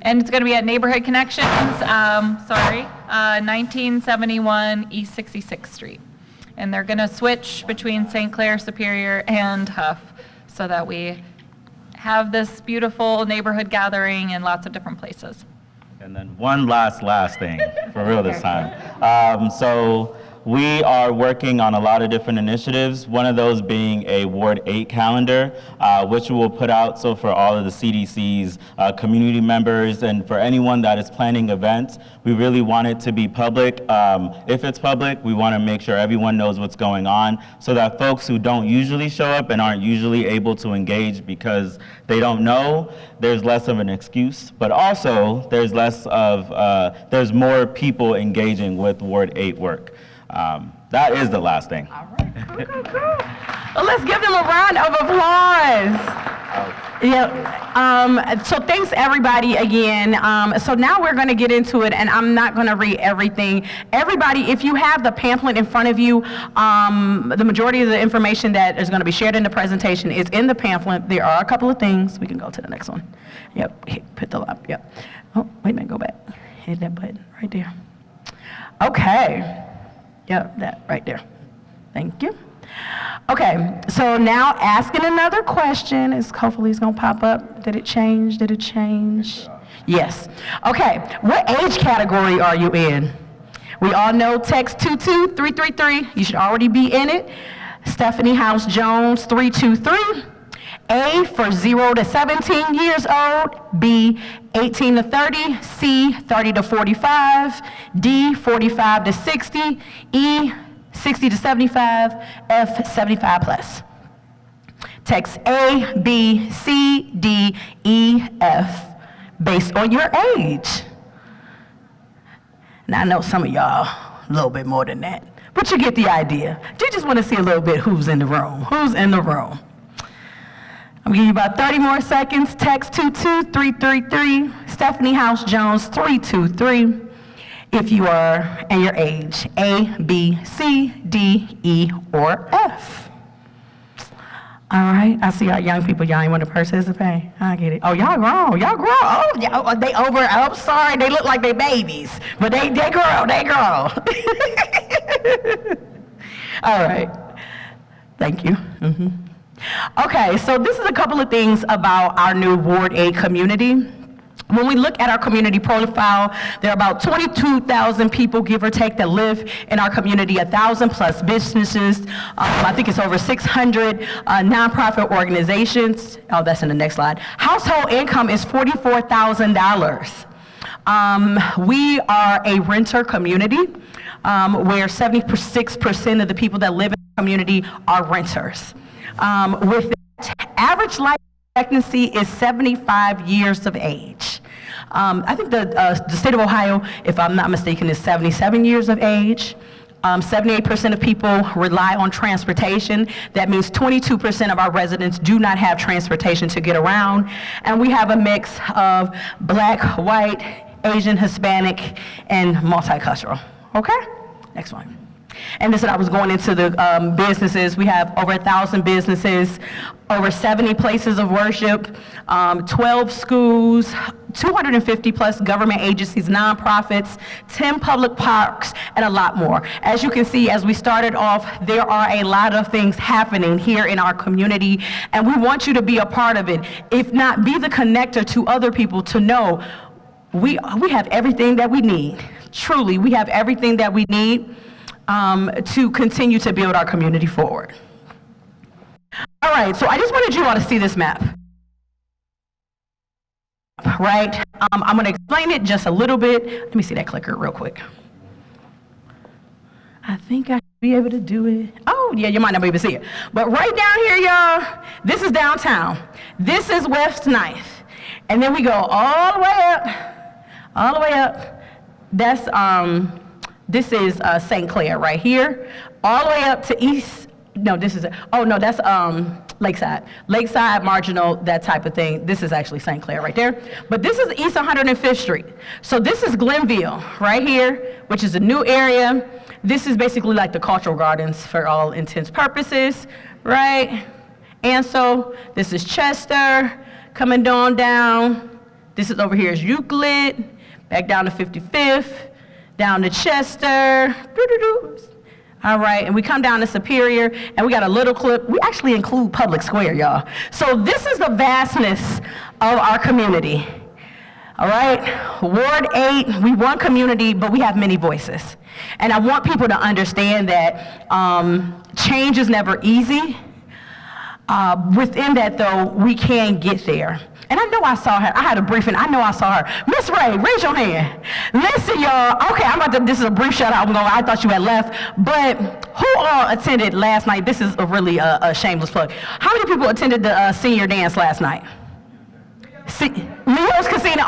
And it's going to be at Neighborhood Connections, 1971 East 66th Street. And they're going to switch between St. Clair, Superior, and Huff so that we have this beautiful neighborhood gathering in lots of different places. And then one last thing, for real this time. So we are working on a lot of different initiatives, one of those being a Ward 8 calendar, which we will put out so for all of the CDC's community members and for anyone that is planning events. We really want it to be public. If it's public, we want to make sure everyone knows what's going on so that folks who don't usually show up and aren't usually able to engage because they don't know, there's less of an excuse, but also there's there's more people engaging with Ward 8 work. That is the last thing. All right. Well, let's give them a round of applause. So thanks everybody again. So now we're going to get into it, and I'm not going to read everything. Everybody, if you have the pamphlet in front of you, the majority of the information that is going to be shared in the presentation is in the pamphlet. There are a couple of things. We can go to the next one. Yep, put the up. Yep. Oh, wait a minute, go back. Hit that button right there. Okay. Yep, that right there. Thank you. Okay, so now asking another question is hopefully it's gonna pop up. Did it change? Did it change? Yes. Okay, what age category are you in? We all know text 22333. You should already be in it. Stephanie Howse-Jones 323. A for 0 to 17 years old, B 18 to 30, C 30 to 45, D 45 to 60, E 60 to 75, F 75 plus. Text A, B, C, D, E, F based on your age. Now I know some of y'all a little bit more than that, but you get the idea. You just want to see a little bit who's in the room. Who's in the room? I'm gonna give you about 30 more seconds. Text 22333, Stephanie Howse-Jones 323. If you are and your age, A, B, C, D, E, or F. All right, I see our young people, y'all ain't want to participate. I get it. Oh, y'all grown. Oh, they over, I'm sorry, they look like they babies, but they grow. All right, thank you. Okay, so this is a couple of things about our new Ward 8 community. When we look at our community profile, there are about 22,000 people, give or take, that live in our community, 1,000 plus businesses. I think it's over 600 nonprofit organizations. Oh, that's in the next slide. Household income is $44,000. We are a renter community where 76% of the people that live in the community are renters. With that, average life expectancy is 75 years of age. I think the state of Ohio, if I'm not mistaken, is 77 years of age. 78% of people rely on transportation. That means 22% of our residents do not have transportation to get around. And we have a mix of Black, white, Asian, Hispanic, and multicultural. Okay? Next one. And this is, I was going into the businesses. We have over 1,000 businesses, over 70 places of worship, 12 schools, 250 plus government agencies, nonprofits, 10 public parks, and a lot more. As you can see, as we started off, there are a lot of things happening here in our community, and we want you to be a part of it. If not, be the connector to other people to know we have everything that we need. Truly, we have everything that we need to continue to build our community forward. All right, so I just wanted you all to see this map. Right? I'm going to explain it just a little bit. Let me see that clicker real quick. I think I should be able to do it. Oh, yeah, you might not be able to see it. But right down here, y'all, this is downtown. This is West 9th. And then we go all the way up. That's, this is St. Clair right here, all the way up to East, no, this is, oh no, that's Lakeside, Marginal, that type of thing. This is actually St. Clair right there. But this is East 105th Street. So this is Glenville right here, which is a new area. This is basically like the Cultural Gardens for all intents purposes, right? And so this is Chester, coming on down. This is over here is Euclid, back down to 55th. Down to Chester, all right, and we come down to Superior, and we got a little clip. We actually include Public Square, y'all. So this is the vastness of our community, all right? Ward 8, we one community, but we have many voices. And I want people to understand that change is never easy. Within that, though, we can get there. And I know I saw her. I had a briefing. I know I saw her. Miss Ray, raise your hand. Listen, y'all. Okay, this is a brief shout out. I thought you had left. But who all attended last night? This is a really a shameless plug. How many people attended the senior dance last night? Leo's Casino.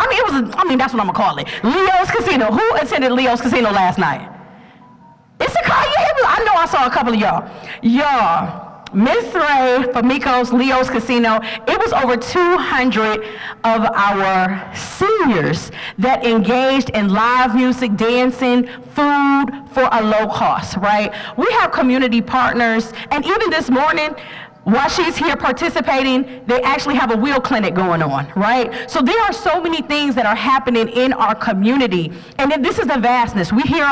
That's what I'm going to call it. Leo's Casino. Who attended Leo's Casino last night? It's a car. I know I saw a couple of y'all. Y'all. Miss Ray for Miko's Leo's Casino, it was over 200 of our seniors that engaged in live music, dancing, food for a low cost, right? We have community partners, and even this morning, while she's here participating, they actually have a wheel clinic going on, right? So there are so many things that are happening in our community, and this is the vastness. We hear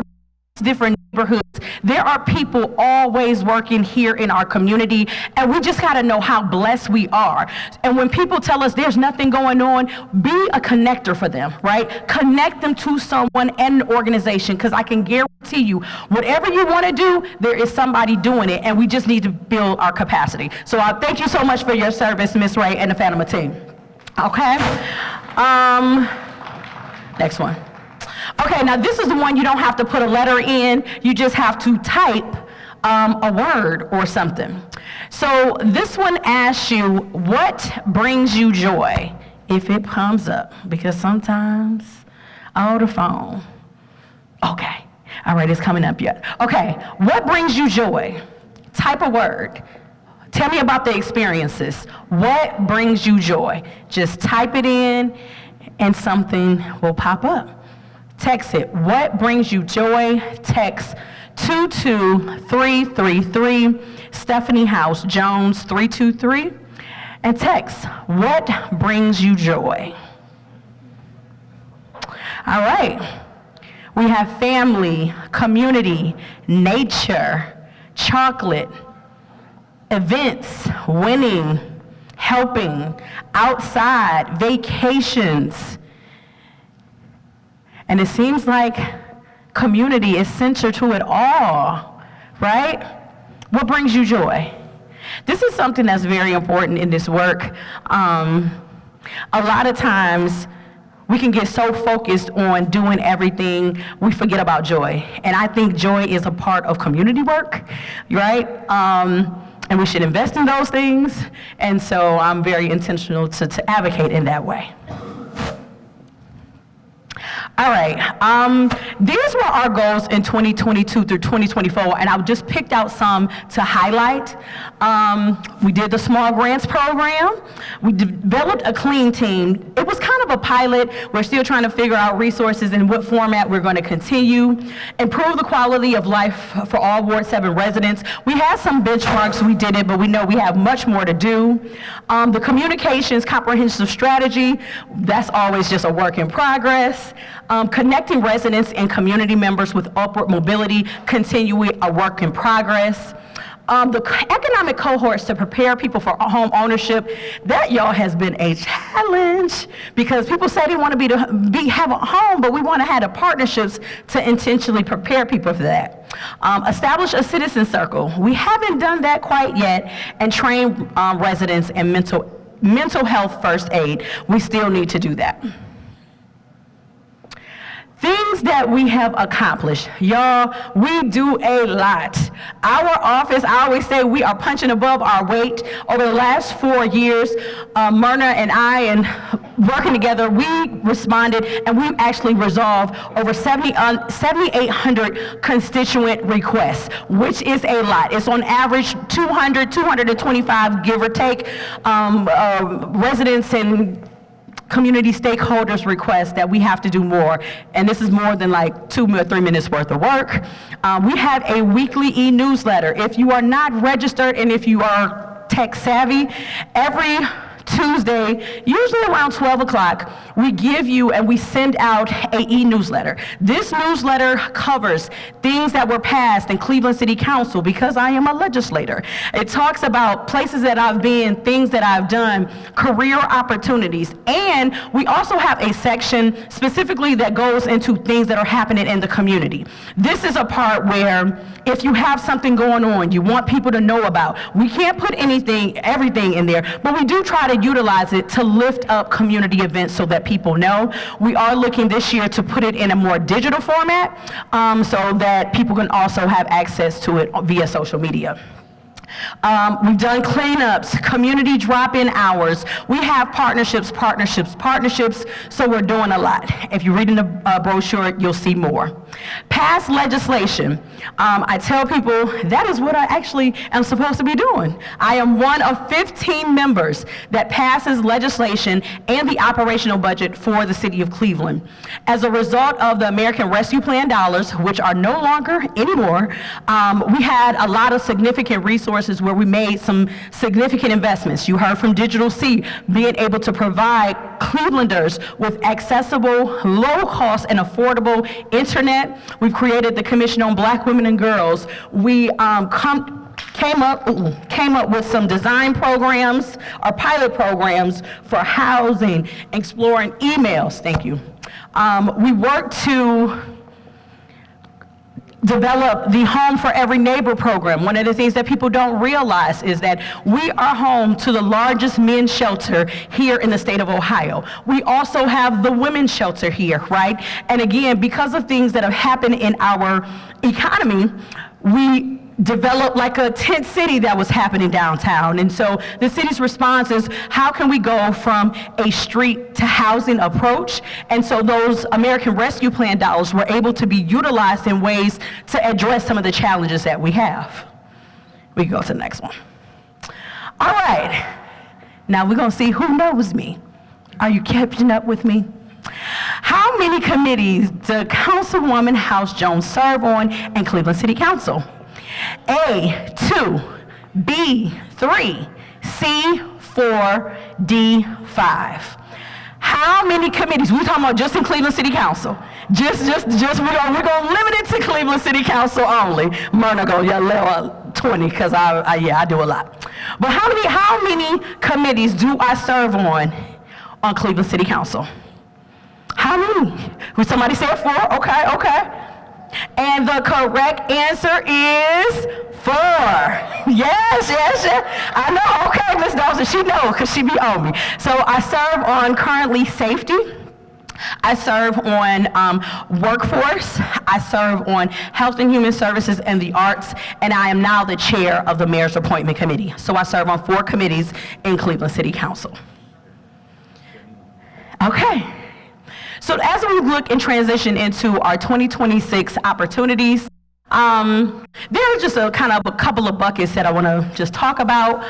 different neighborhoods. There are people always working here in our community, and we just got to know how blessed we are. And when people tell us there's nothing going on, be a connector for them, right? Connect them to someone and an organization, because I can guarantee you, whatever you want to do, there is somebody doing it, and we just need to build our capacity. So thank you so much for your service, Ms. Ray and the Fatima team. Okay? Next one. Okay, now this is the one you don't have to put a letter in, you just have to type a word or something. So this one asks you, what brings you joy? If it comes up, because sometimes, the phone. Okay, all right, it's coming up yet. Okay, what brings you joy? Type a word. Tell me about the experiences. What brings you joy? Just type it in and something will pop up. Text it. What brings you joy? Text 22333, Stephanie Howse-Jones 323, and text, what brings you joy? All right. We have family, community, nature, chocolate, events, winning, helping, outside, vacations. And it seems like community is central to it all, right? What brings you joy? This is something that's very important in this work. A lot of times, we can get so focused on doing everything, we forget about joy. And I think joy is a part of community work, right? And we should invest in those things. And so I'm very intentional to advocate in that way. All right, these were our goals in 2022 through 2024, and I've just picked out some to highlight. We did the small grants program. We developed a clean team. It was kind of a pilot. We're still trying to figure out resources and what format we're going to continue. Improve the quality of life for all Ward 7 residents. We had some benchmarks, we did it, but we know we have much more to do. The communications comprehensive strategy, that's always just a work in progress. Connecting residents and community members with upward mobility, continuing a work in progress. The economic cohorts to prepare people for home ownership, that y'all has been a challenge because people say they want to have a home, but we want to have the partnerships to intentionally prepare people for that. Establish a citizen circle. We haven't done that quite yet, and train residents in mental health first aid. We still need to do that. Things that we have accomplished. Y'all, we do a lot. Our office, I always say we are punching above our weight. Over the last 4 years, Myrna and I, and working together, we responded and we actually resolved over 7,800 constituent requests, which is a lot. It's on average 225, give or take, residents and community stakeholders request that we have to do more, and this is more than like 2 or 3 minutes worth of work. We have a weekly e-newsletter. If you are not registered and if you are tech savvy, every Tuesday, usually around 12 o'clock, we give you and we send out a e-newsletter. This newsletter covers things that were passed in Cleveland City Council because I am a legislator. It talks about places that I've been, things that I've done, career opportunities, and we also have a section specifically that goes into things that are happening in the community. This is a part where if you have something going on, you want people to know about, we can't put everything in there, but we do try to utilize it to lift up community events so that people know. We are looking this year to put it in a more digital format so that people can also have access to it via social media. We've done cleanups, community drop-in hours. We have partnerships, so we're doing a lot. If you read in the brochure, you'll see more. Pass legislation. I tell people that is what I actually am supposed to be doing. I am one of 15 members that passes legislation and the operational budget for the city of Cleveland. As a result of the American Rescue Plan dollars, which are no longer anymore, we had a lot of significant resources resources where we made some significant investments. You heard from Digital C, being able to provide Clevelanders with accessible, low-cost, and affordable internet. We've created the Commission on Black Women and Girls. We came up with some design programs or pilot programs for housing, exploring emails. Thank you. We worked to develop the Home for Every Neighbor program. One of the things that people don't realize is that we are home to the largest men's shelter here in the state of Ohio. We also have the women's shelter here, right? And again, because of things that have happened in our economy, we developed like a tent city that was happening downtown. And so the city's response is, how can we go from a street to housing approach? And so those American Rescue Plan dollars were able to be utilized in ways to address some of the challenges that we have. We can go to the next one. All right, now we're gonna see who knows me. Are you catching up with me? How many committees does Councilwoman Howse-Jones serve on in Cleveland City Council? A, 2, B, 3, C, 4, D, 5. How many committees? We're talking about just in Cleveland City Council. We're gonna limit it to Cleveland City Council only. Myrna gonna yell 20 because I do a lot. But how many committees do I serve on Cleveland City Council? How many? Would somebody say 4? Okay. And the correct answer is 4. Yes. I know, okay, Ms. Dawson, she knows because she be on me. So I serve on currently safety. I serve on workforce. I serve on health and human services and the arts. And I am now the chair of the Mayor's Appointment Committee. So I serve on 4 committees in Cleveland City Council. Okay. So as we look and transition into our 2026 opportunities, there are just a couple of buckets that I want to just talk about.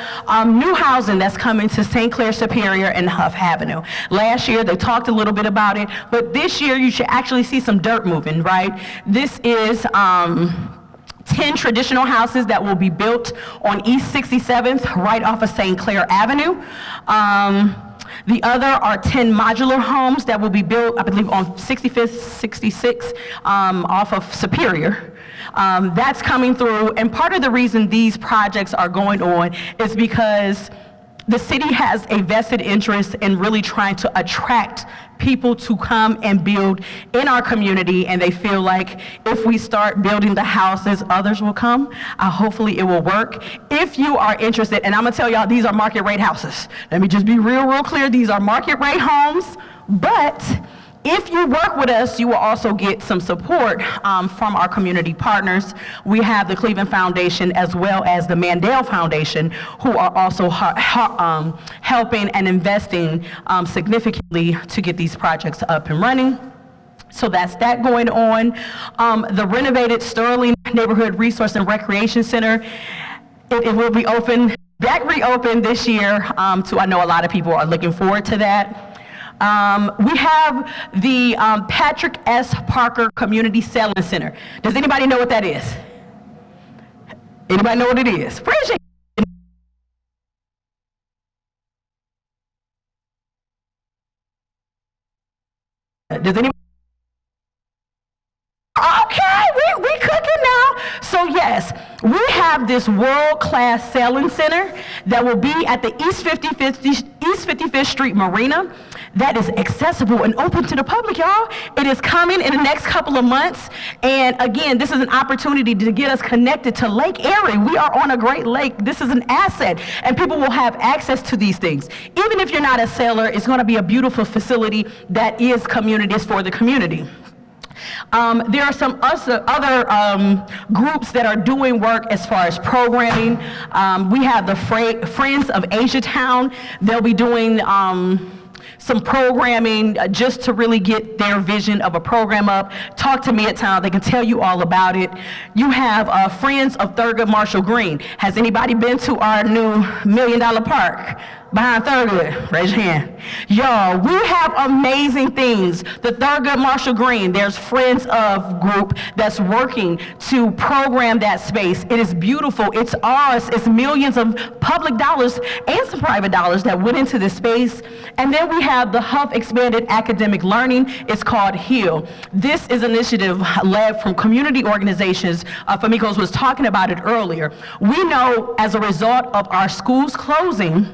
New housing that's coming to St. Clair Superior and Huff Avenue. Last year they talked a little bit about it, but this year you should actually see some dirt moving, right? This is 10 traditional houses that will be built on East 67th, right off of St. Clair Avenue. The other are 10 modular homes that will be built, I believe, on 65th, 66, off of Superior. That's coming through, and part of the reason these projects are going on is because the city has a vested interest in really trying to attract people to come and build in our community, and they feel like if we start building the houses, others will come. Hopefully it will work. If you are interested, and I'm gonna tell y'all, these are market rate houses. Let me just be real clear, these are market rate homes, but if you work with us, you will also get some support from our community partners. We have the Cleveland Foundation as well as the Mandel Foundation, who are also helping and investing significantly to get these projects up and running. So that's that going on. The renovated Sterling Neighborhood Resource and Recreation Center, it will be reopened this year. I know a lot of people are looking forward to that. We have the Patrick S. Parker Community Selling Center. Does anybody know what that is? Anybody know what it is? Raise your hand. Does anybody? Okay, we cooking now. So yes, we have this world-class selling center that will be at the East 55th Street Marina. That is accessible and open to the public, y'all. It is coming in the next couple of months. And again, this is an opportunity to get us connected to Lake Erie. We are on a great lake. This is an asset, and people will have access to these things. Even if you're not a seller, it's gonna be a beautiful facility that is communities for the community. There are some other groups that are doing work as far as programming. We have the Friends of Asiatown. They'll be doing some programming just to really get their vision of a program up. Talk to Midtown, they can tell you all about it. You have Friends of Thurgood Marshall Green. Has anybody been to our new $1 Million Park? Behind Thurgood, raise your hand. Y'all, we have amazing things. The Thurgood Marshall Green, there's Friends of group that's working to program that space. It is beautiful, it's ours, it's millions of public dollars and some private dollars that went into this space. And then we have the Huff Expanded Academic Learning, it's called HEAL. This is an initiative led from community organizations. Famikos was talking about it earlier. We know as a result of our schools closing,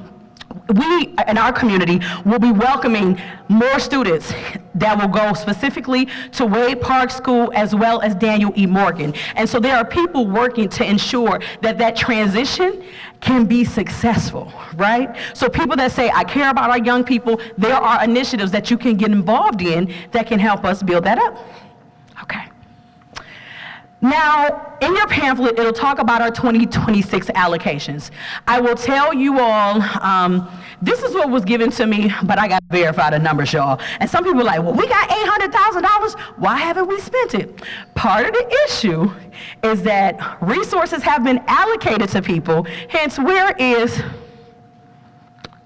we in our community will be welcoming more students that will go specifically to Wade Park School as well as Daniel E. Morgan. And so there are people working to ensure that that transition can be successful, right? So people that say, I care about our young people, there are initiatives that you can get involved in that can help us build that up. Okay. Now, in your pamphlet, it'll talk about our 2026 allocations. I will tell you all, this is what was given to me, but I got to verify the numbers, y'all. And some people are like, well, we got $800,000. Why haven't we spent it? Part of the issue is that resources have been allocated to people, hence where is,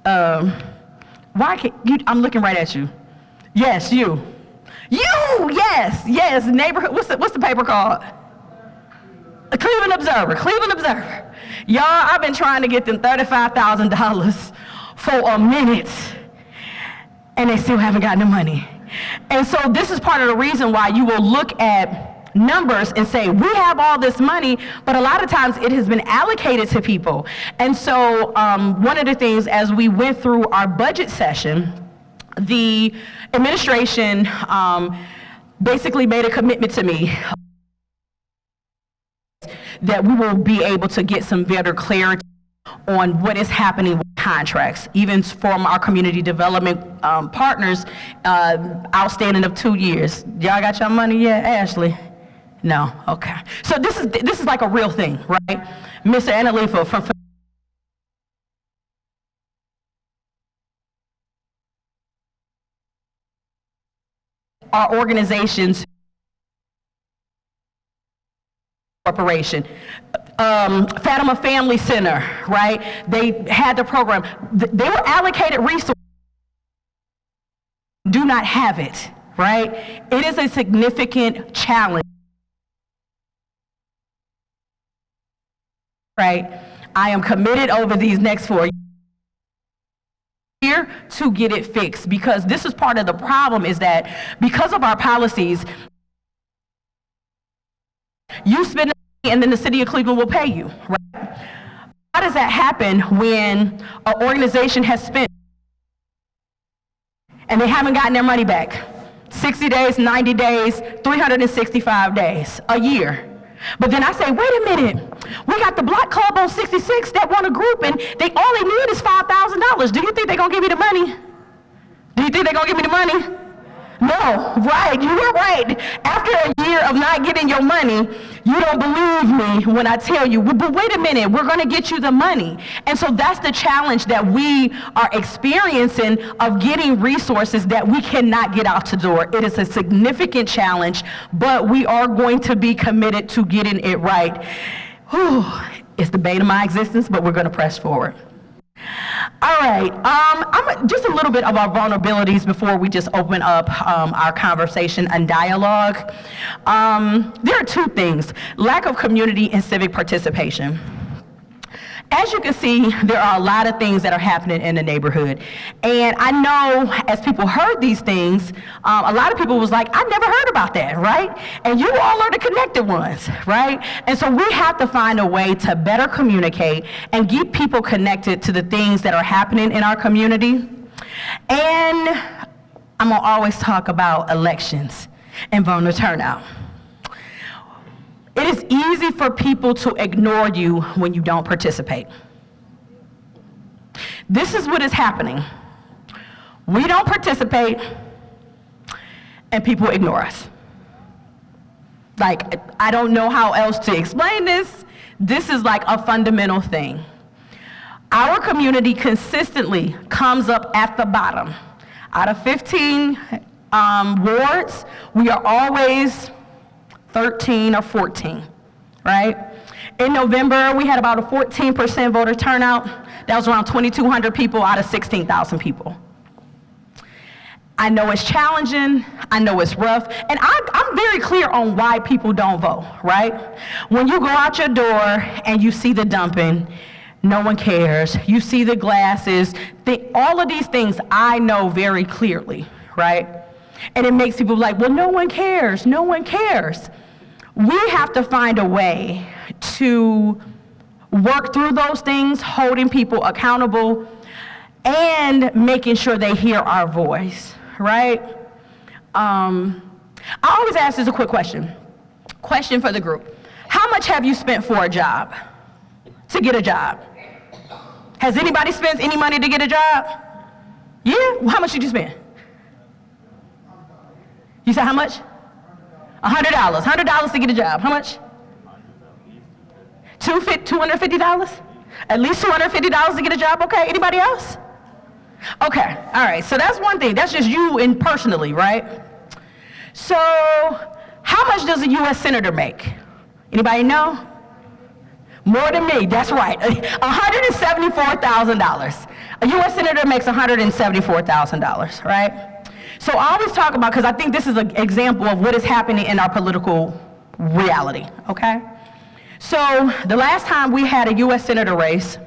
why can't you, I'm looking right at you. Yes, you. You, yes, neighborhood, what's the paper called? Cleveland Observer. Y'all, I've been trying to get them $35,000 for a minute, and they still haven't gotten the money. And so this is part of the reason why you will look at numbers and say, we have all this money, but a lot of times it has been allocated to people. And so one of the things as we went through our budget session, the administration basically made a commitment to me that we will be able to get some better clarity on what is happening with contracts, even from our community development partners, outstanding of 2 years. Y'all got your money yet, Ashley? No, okay. So this is like a real thing, right? Mr. Analifa from our organizations corporation. Fatima Family Center, right? They had the program. They were allocated resources. Do not have it, right? It is a significant challenge, right? I am committed over these next 4 years to get it fixed, because this is part of the problem, is that because of our policies, you spend and then the city of Cleveland will pay you, right? How does that happen when an organization has spent and they haven't gotten their money back? 60 days, 90 days, 365 days, a year. But then I say, wait a minute, we got the Block Club on 66 that want a group and they all they need is $5,000. Do you think they're gonna give me the money? Do you think they're gonna give me the money? No, right, you were right. After a year of not getting your money, you don't believe me when I tell you, but wait a minute, we're gonna get you the money. And so that's the challenge that we are experiencing of getting resources that we cannot get out the door. It is a significant challenge, but we are going to be committed to getting it right. Whew, it's the bane of my existence, but we're gonna press forward. All right, just a little bit of our vulnerabilities before we just open up our conversation and dialogue. There are two things: lack of community and civic participation. As you can see, there are a lot of things that are happening in the neighborhood. And I know as people heard these things, a lot of people was like, I never heard about that, right? And you all are the connected ones, right? And so we have to find a way to better communicate and get people connected to the things that are happening in our community. And I'm gonna always talk about elections and voter turnout. It is easy for people to ignore you when you don't participate. This is what is happening. We don't participate, and people ignore us. Like, I don't know how else to explain this. This is like a fundamental thing. Our community consistently comes up at the bottom. Out of 15 wards, we are always 13 or 14, right? In November, we had about a 14% voter turnout. That was around 2,200 people out of 16,000 people. I know it's challenging, I know it's rough, and I'm very clear on why people don't vote, right? When you go out your door and you see the dumping, no one cares. You see the glasses, all of these things I know very clearly, right? And it makes people like, well, no one cares, no one cares. We have to find a way to work through those things, holding people accountable, and making sure they hear our voice, right? I always ask this a quick question. Question for the group. How much have you spent for a job? To get a job? Has anybody spent any money to get a job? Yeah? Well, how much did you spend? You said how much? $100. $100 to get a job. How much? $250? At least $250 to get a job? Okay. Anybody else? Okay. All right. So that's one thing. That's just you and personally, right? So how much does a U.S. Senator make? Anybody know? More than me. That's right. $174,000. A U.S. Senator makes $174,000, right? So I always talk about, because I think this is an example of what is happening in our political reality, okay? So the last time we had a U.S. Senator race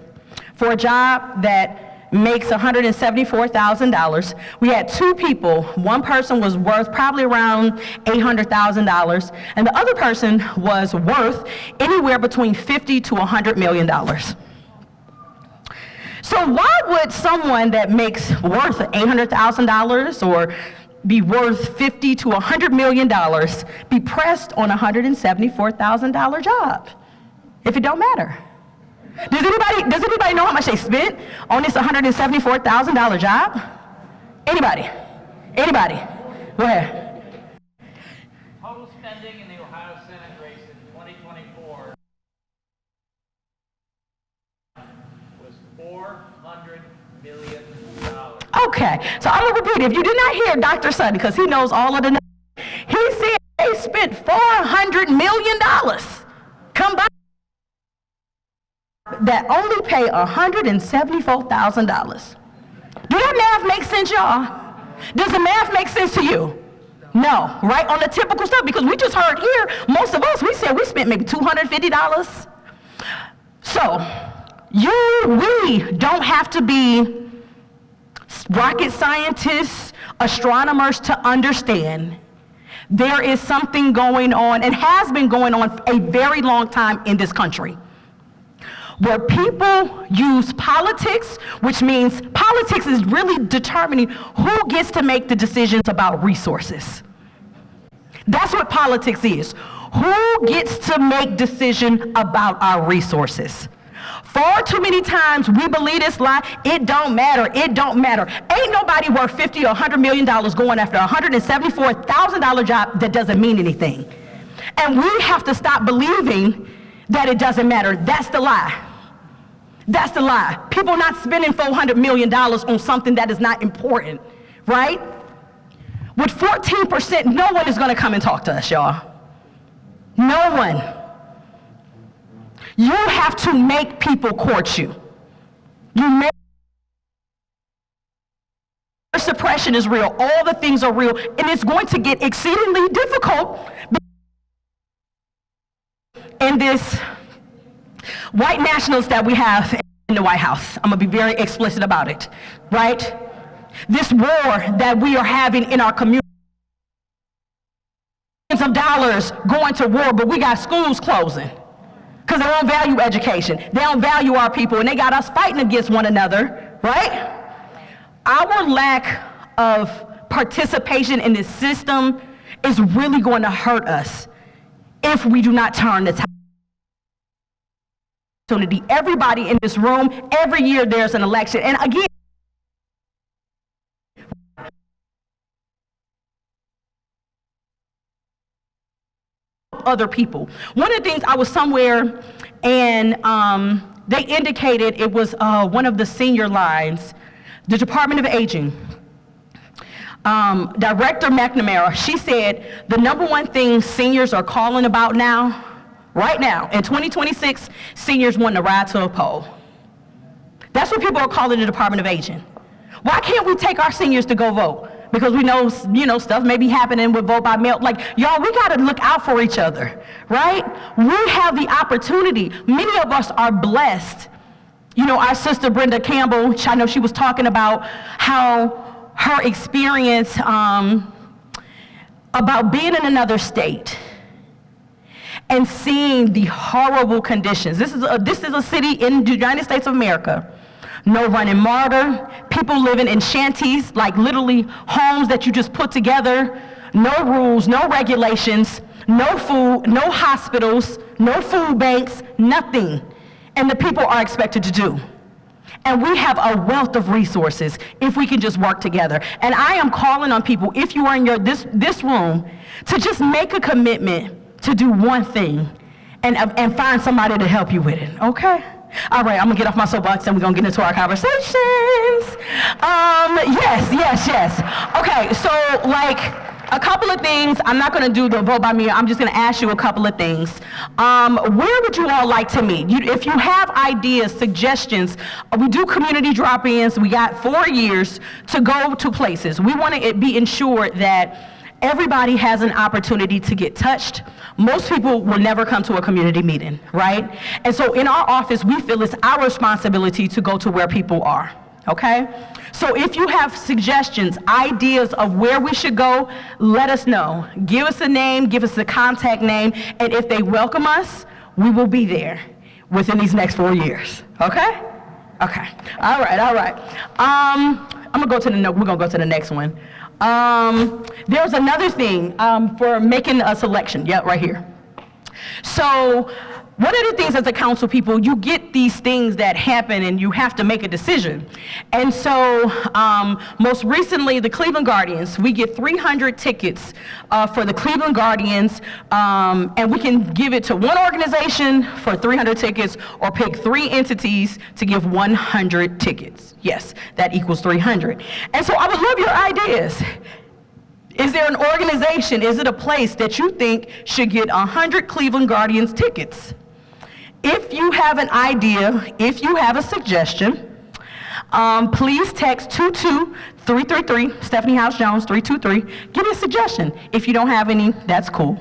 for a job that makes $174,000, we had two people. One person was worth probably around $800,000, and the other person was worth anywhere between $50 to $100 million. So why would someone that makes worth $800,000 or be worth $50 to $100 million be pressed on a $174,000 job if it don't matter? Does anybody know how much they spent on this $174,000 job? Anybody? Anybody? Go ahead. Total spending in the Ohio Senate race in 2024 was $400 million. Okay, so I'm gonna repeat it. If you did not hear Dr. Sutton, because he knows all of the numbers, he said they spent $400 million combined that only pay $174,000. Do that math make sense, y'all? Does the math make sense to you? No, right? On the typical stuff, because we just heard here, most of us, we said we spent maybe $250. So, we don't have to be rocket scientists, astronomers to understand there is something going on and has been going on for a very long time in this country, where people use politics, which means politics is really determining who gets to make the decisions about resources. That's what politics is. Who gets to make decisions about our resources? Far too many times we believe this lie, it don't matter, it don't matter. Ain't nobody worth $50 or $100 million going after a $174,000 job that doesn't mean anything. And we have to stop believing that it doesn't matter. That's the lie. That's the lie. People not spending $400 million on something that is not important, right? With 14%, no one is gonna come and talk to us, y'all. No one. You have to make people court you. Suppression is real. All the things are real, and it's going to get exceedingly difficult in this white nationalists that we have in the White House. I'm gonna be very explicit about it, right? This war that we are having in our community. Millions of dollars going to war, but we got schools closing because they don't value education. They don't value our people, and they got us fighting against one another, right? Our lack of participation in this system is really going to hurt us if we do not turn the tide. Everybody in this room, every year there's an election, and again, other people. One of the things, I was somewhere and they indicated it was one of the senior lines, the Department of Aging. Director McNamara, she said the number one thing seniors are calling about now, right now, in 2026, seniors wanting to ride to a poll. That's what people are calling the Department of Aging. Why can't we take our seniors to go vote? Because we know, stuff may be happening with vote by mail. Like, y'all, we gotta look out for each other, right? We have the opportunity. Many of us are blessed. Our sister Brenda Campbell, I know she was talking about how her experience about being in another state and seeing the horrible conditions. This is a city in the United States of America. No running water, people living in shanties, like literally homes that you just put together, no rules, no regulations, no food, no hospitals, no food banks, nothing. And the people are expected to do. And we have a wealth of resources if we can just work together. And I am calling on people, if you are in this room, to just make a commitment to do one thing and find somebody to help you with it, okay? All right, I'm gonna get off my soapbox and we're gonna get into our conversations. Yes. Okay, so a couple of things. I'm not gonna do the vote by me. I'm just gonna ask you a couple of things. Where would you all like to meet? If you have ideas, suggestions, we do community drop-ins. We got 4 years to go to places. We wanna be ensured that everybody has an opportunity to get touched. Most people will never come to a community meeting, right? And so in our office, we feel it's our responsibility to go to where people are, okay? So if you have suggestions, ideas of where we should go, let us know. Give us a name, give us a contact name, and if they welcome us, we will be there within these next 4 years, okay? Okay, all right. We're gonna go to the next one. There's another thing for making a selection. Yeah, right here. So one of the things as a council people, you get these things that happen and you have to make a decision. And so most recently, the Cleveland Guardians, we get 300 tickets for the Cleveland Guardians, and we can give it to one organization for 300 tickets or pick 3 entities to give 100 tickets. Yes, that equals 300. And so I would love your ideas. Is there an organization, is it a place that you think should get 100 Cleveland Guardians tickets? If you have an idea, if you have a suggestion, please text 22333, Stephanie Howse-Jones, 323. Give me a suggestion. If you don't have any, that's cool.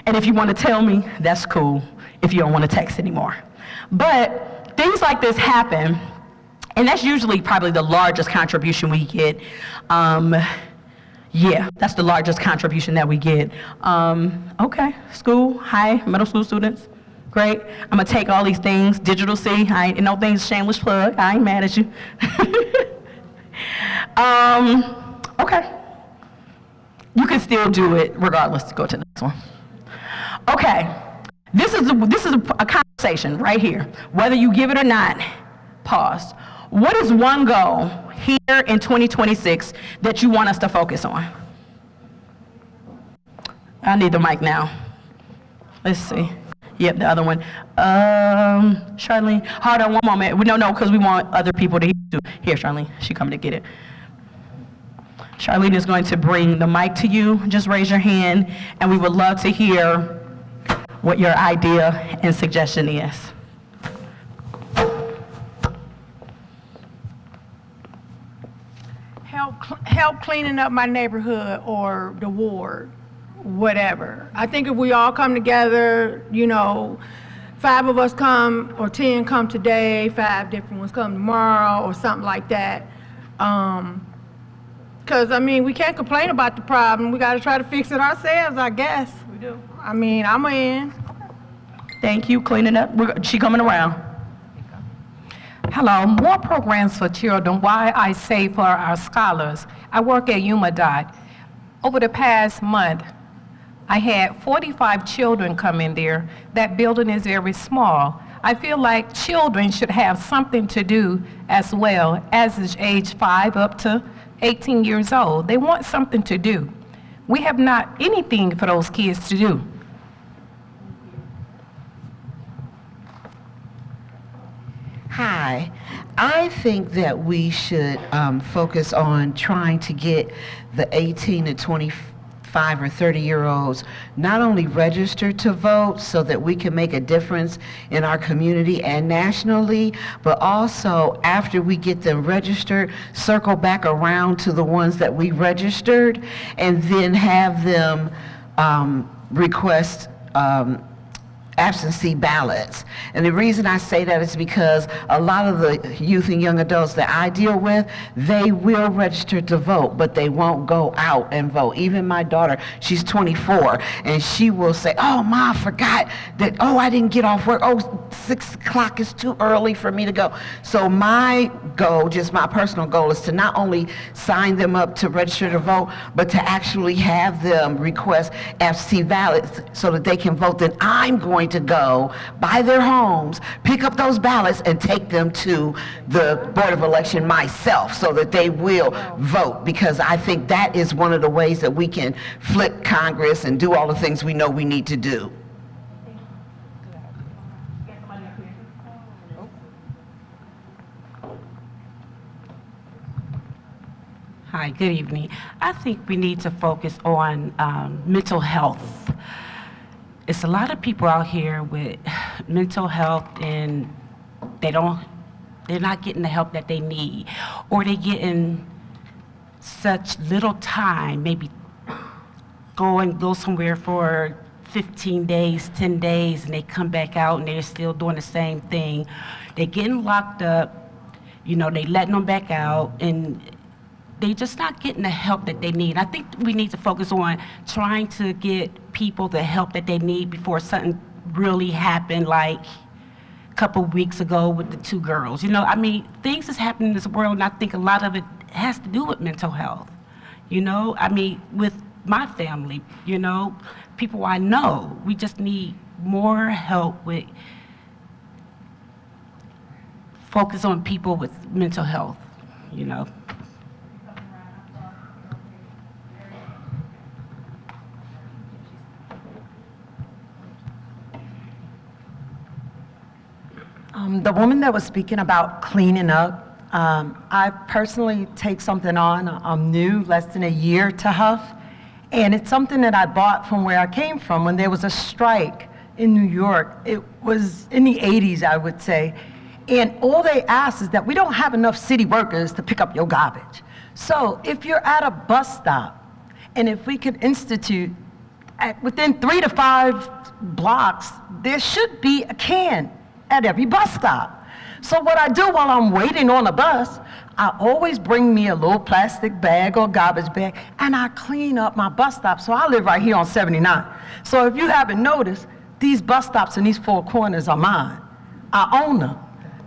And if you want to tell me, that's cool, if you don't want to text anymore. But things like this happen, and that's usually probably the largest contribution we get. Yeah, that's the largest contribution that we get. Okay, school, high, middle school students. Great. I'm gonna take all things, digital C. No things, shameless plug. I ain't mad at you. Okay. You can still do it regardless. Go to the next one. Okay. This is a conversation right here. Whether you give it or not, pause. What is one goal here in 2026 that you want us to focus on? I need the mic now. Let's see. Yep, the other one. Charlene, hold on one moment. No, because we want other people to hear too. Here, Charlene, she coming to get it. Charlene is going to bring the mic to you. Just raise your hand, and we would love to hear what your idea and suggestion is. Help cleaning up my neighborhood or the ward. Whatever. I think if we all come together, 5 of us come or 10 come today, 5 different ones come tomorrow or something like that. Because, we can't complain about the problem. We got to try to fix it ourselves, I guess. We do. I'm in. Thank you. Cleaning up. She coming around. Hello, more programs for children. Why I say for our scholars. I work at UMADOT. Over the past month, I had 45 children come in there. That building is very small. I feel like children should have something to do as well, as is age 5 up to 18 years old. They want something to do. We have not anything for those kids to do. Hi. I think that we should focus on trying to get the 18 to 24 25 or 30-year-olds not only register to vote so that we can make a difference in our community and nationally, but also after we get them registered, circle back around to the ones that we registered and then have them request absentee ballots. And the reason I say that is because a lot of the youth and young adults that I deal with, they will register to vote, but they won't go out and vote. Even my daughter, she's 24, and she will say, oh, Ma, I forgot that, oh, I didn't get off work. Oh, 6 o'clock is too early for me to go. So my goal, just my personal goal, is to not only sign them up to register to vote, but to actually have them request absentee ballots so that they can vote. Then I'm going to go by their homes, pick up those ballots, and take them to the Board of Election myself so that they will vote, because I think that is one of the ways that we can flip Congress and do all the things we know we need to do. Hi, good evening. I think we need to focus on mental health. It's a lot of people out here with mental health and they're not getting the help that they need, or they're getting such little time, maybe go somewhere for 15 days, 10 days, and they come back out and they're still doing the same thing. They're getting locked up, they letting them back out, and they're just not getting the help that they need. I think we need to focus on trying to get people the help that they need before something really happened, like a couple weeks ago with the 2 girls. Things is happening in this world, and I think a lot of it has to do with mental health. With my family, people I know, we just need more help with focus on people with mental health, The woman that was speaking about cleaning up, I personally take something on. I'm new, less than a year to Huff, and it's something that I bought from where I came from when there was a strike in New York. It was in the 80s, I would say, and all they asked is that we don't have enough city workers to pick up your garbage. So if you're at a bus stop, and if we could institute within 3 to 5 blocks, there should be a can at every bus stop. So what I do while I'm waiting on a bus, I always bring me a little plastic bag or garbage bag, and I clean up my bus stop. So I live right here on 79. So if you haven't noticed, these bus stops in these 4 corners are mine. I own them.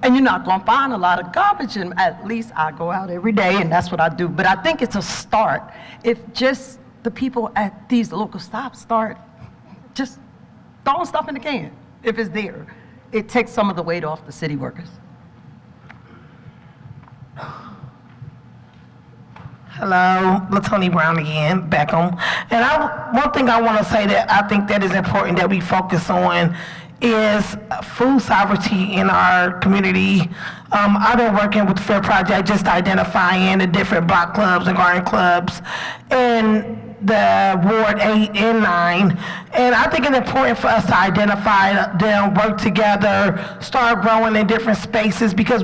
And you're not gonna find a lot of garbage in them. At least I go out every day, and that's what I do. But I think it's a start. If just the people at these local stops start just throwing stuff in the can, if it's there, it takes some of the weight off the city workers. Hello, LaTony Brown again, Beckham. And one thing I want to say that I think that is important that we focus on is food sovereignty in our community. I've been working with the Fair Project, just identifying the different block clubs and garden clubs in the Ward 8 and 9. And I think it's important for us to identify them, work together, start growing in different spaces, because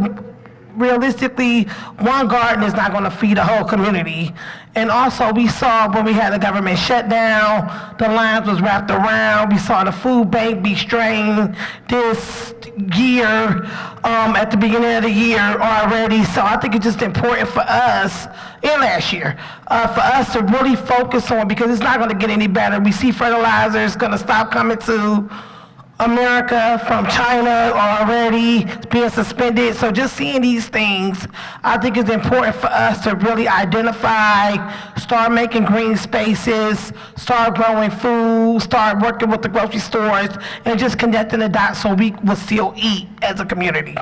realistically, one garden is not going to feed a whole community. And also, we saw when we had the government shutdown, the lines was wrapped around. We saw the food bank be strained this year, at the beginning of the year already. So I think it's just important for us, and last year, for us to really focus on, because it's not going to get any better. We see fertilizer is going to stop coming to America from China already, being suspended. So just seeing these things, I think it's important for us to really identify, start making green spaces, start growing food, start working with the grocery stores, and just connecting the dots so we will still eat as a community.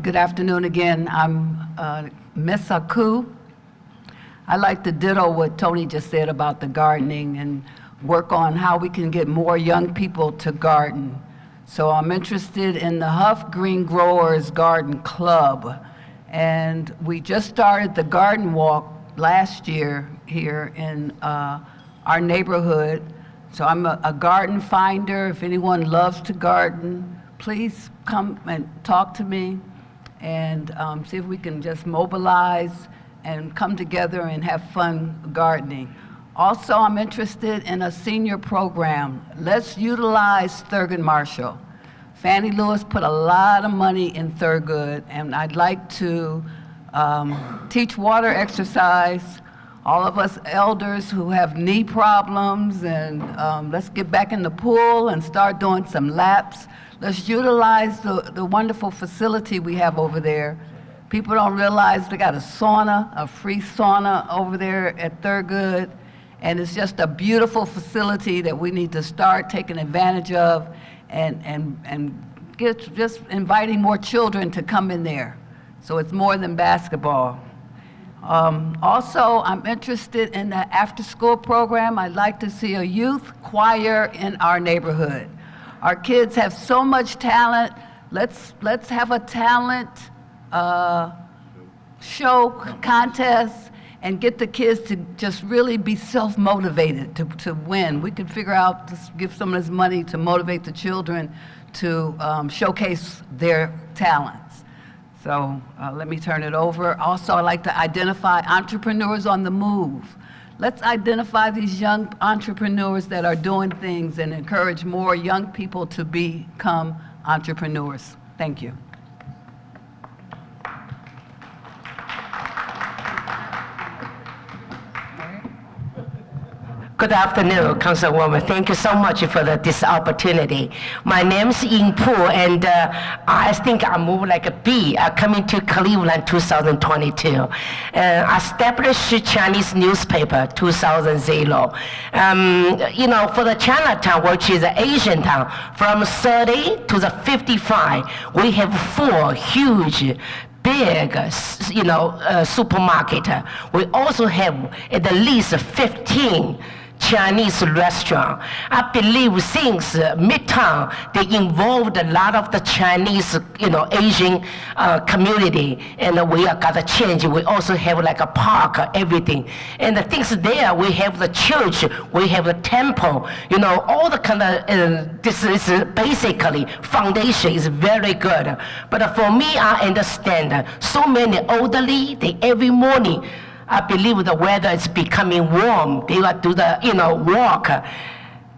Good afternoon again. I'm Miss Aku. I like to ditto what Tony just said about the gardening and work on how we can get more young people to garden. So I'm interested in the Huff Green Growers Garden Club. And we just started the garden walk last year here in our neighborhood. So I'm a garden finder. If anyone loves to garden, please come and talk to me and see if we can just mobilize and come together and have fun gardening. Also, I'm interested in a senior program. Let's utilize Thurgood Marshall. Fannie Lewis put a lot of money in Thurgood, and I'd like to teach water exercise. All of us elders who have knee problems, and let's get back in the pool and start doing some laps. Let's utilize the wonderful facility we have over there. People don't realize they got a sauna, a free sauna over there at Thurgood, and it's just a beautiful facility that we need to start taking advantage of and get just inviting more children to come in there. So it's more than basketball. Also, I'm interested in the after-school program. I'd like to see a youth choir in our neighborhood. Our kids have so much talent. Let's have a talent show contest and get the kids to just really be self-motivated to win. We could figure out to give some of this money to motivate the children to showcase their talents. So let me turn it over. Also, I'd like to identify entrepreneurs on the move. Let's identify these young entrepreneurs that are doing things and encourage more young people to become entrepreneurs. Thank you. Good afternoon, Councilwoman. Thank you so much for this opportunity. My name is Ying Pu, and I think I moved like a bee coming to Cleveland 2022. I established Chinese newspaper 2000. You know, for the Chinatown, which is an Asian town, from 30 to the 55, we have 4 huge big, supermarket. We also have at least 15 Chinese restaurant. I believe since Midtown, they involved a lot of the Chinese, Asian community, and we got a change. We also have like a park, everything. And the things there, we have the church, we have the temple, all the kind of, this is basically, foundation is very good. But for me, I understand so many elderly, they every morning, I believe the weather is becoming warm. They will do the, walk.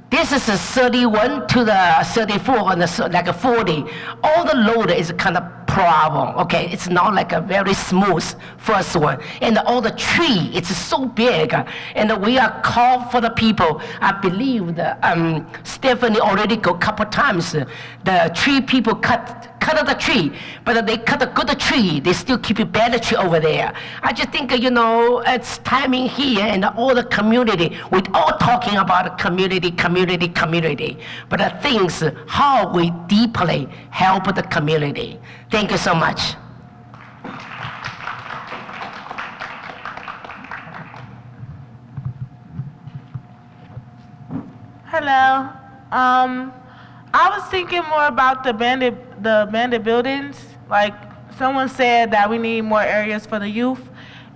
This is a 31 to the 34 and like a 40. All the load is kind of problem, okay? It's not like a very smooth first one. And all the tree, it's so big. And we are called for the people. I believe the Stephanie already go a couple times. The tree people cut the tree, but they cut a good tree. They still keep a better tree over there. I just think, it's timing here and all the community. We're all talking about community. But the things, how we deeply help the community. Thank you so much. Hello. I was thinking more about the abandoned buildings. Like someone said that we need more areas for the youth.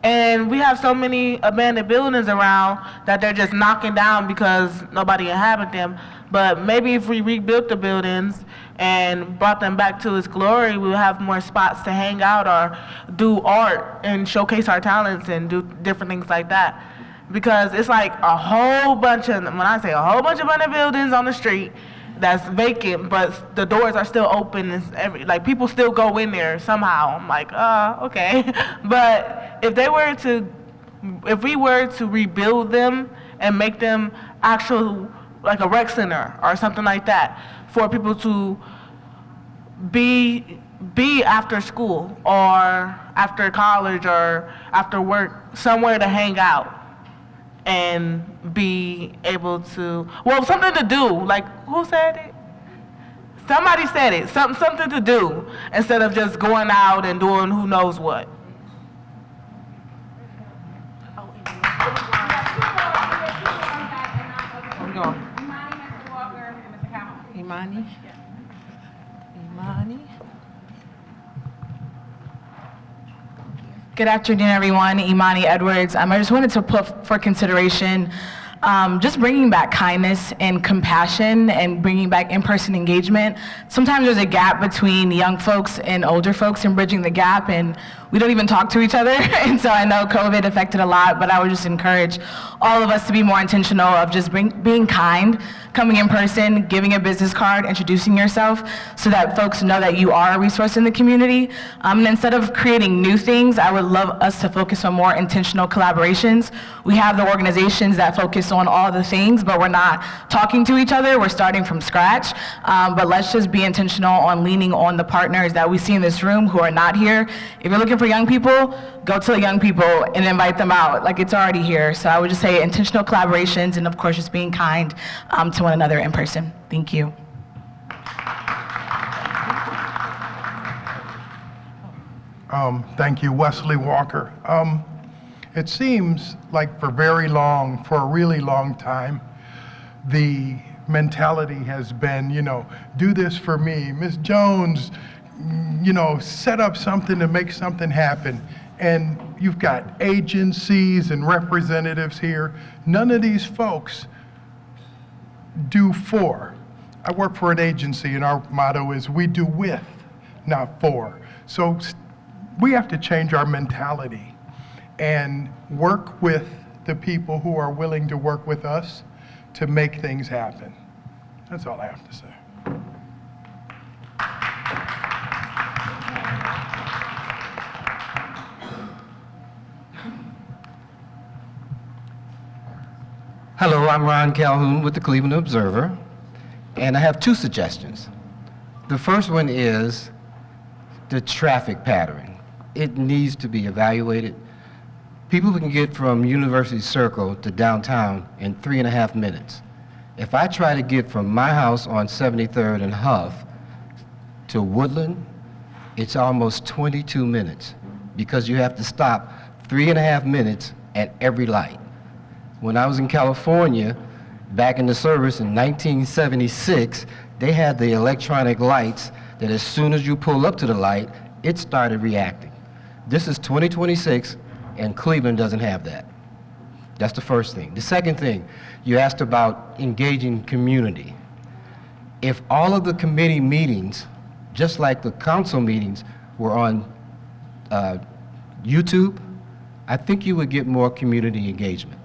And we have so many abandoned buildings around that they're just knocking down because nobody inhabits them. But maybe if we rebuilt the buildings and brought them back to its glory, we would have more spots to hang out or do art and showcase our talents and do different things like that. Because it's like a whole bunch of, when I say a whole bunch of abandoned buildings on the street that's vacant, but the doors are still open and like people still go in there somehow. I'm like, okay. But if we were to rebuild them and make them actual, like a rec center or something like that, for people to be after school or after college or after work, somewhere to hang out and be able to, something to do. Like, who said it? Somebody said it. Something to do instead of just going out and doing who knows what. Imani? Good afternoon, everyone. Imani Edwards. I just wanted to put for consideration just bringing back kindness and compassion and bringing back in-person engagement. Sometimes there's a gap between young folks and older folks and bridging the gap, and we don't even talk to each other. And so I know COVID affected a lot, but I would just encourage all of us to be more intentional of just being kind, coming in person, giving a business card, introducing yourself so that folks know that you are a resource in the community. And instead of creating new things, I would love us to focus on more intentional collaborations. We have the organizations that focus on all the things, but we're not talking to each other. We're starting from scratch. But let's just be intentional on leaning on the partners that we see in this room who are not here. If you're looking for young people, go to the young people and invite them out. Like, it's already here. So I would just say intentional collaborations and, of course, just being kind to one another in person. Thank you. Thank you, Wesley Walker. It seems like for a really long time, the mentality has been, do this for me. Ms. Jones, set up something to make something happen. And you've got agencies and representatives here. None of these folks do for. I work for an agency, and our motto is we do with, not for. So we have to change our mentality and work with the people who are willing to work with us to make things happen. That's all I have to say. Hello, I'm Ron Calhoun with the Cleveland Observer, and I have two suggestions. The first one is the traffic pattern. It needs to be evaluated. People can get from University Circle to downtown in 3.5 minutes. If I try to get from my house on 73rd and Huff to Woodland, it's almost 22 minutes because you have to stop 3.5 minutes at every light. When I was in California, back in the service in 1976, they had the electronic lights that as soon as you pull up to the light, it started reacting. This is 2026, and Cleveland doesn't have that. That's the first thing. The second thing, you asked about engaging community. If all of the committee meetings, just like the council meetings, were on YouTube, I think you would get more community engagement.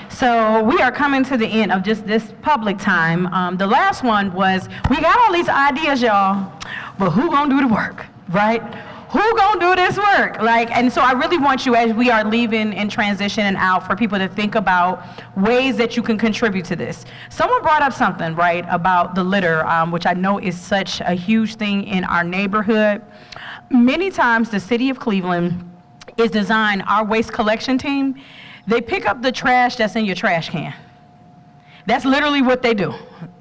So we are coming to the end of just this public time. The last one was, we got all these ideas, y'all, but who gonna do the work, right? Who gonna do this work? And so I really want you, as we are leaving and transitioning out, for people to think about ways that you can contribute to this. Someone brought up something, right, about the litter, which I know is such a huge thing in our neighborhood. Many times the city of Cleveland is designed, our waste collection team, they pick up the trash that's in your trash can. That's literally what they do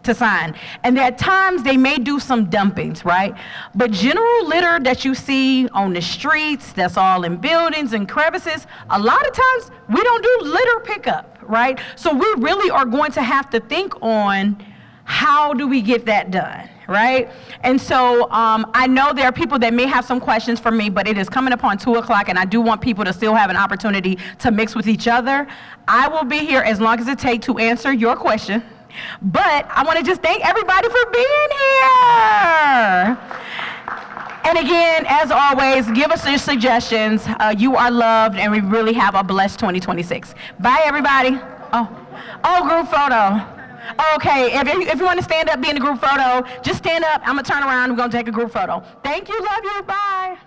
to sign. And at times they may do some dumpings, right? But general litter that you see on the streets, that's all in buildings and crevices, a lot of times we don't do litter pickup, right? So we really are going to have to think on how do we get that done, right? And so I know there are people that may have some questions for me, but it is coming upon 2 o'clock, and I do want people to still have an opportunity to mix with each other. I will be here as long as it takes to answer your question, but I want to just thank everybody for being here. And again, as always, give us your suggestions. You are loved, and we really have a blessed 2026. Bye, everybody. Oh, group photo. Okay, if you want to stand up, be in a group photo, just stand up. I'm going to turn around. We're going to take a group photo. Thank you. Love you. Bye.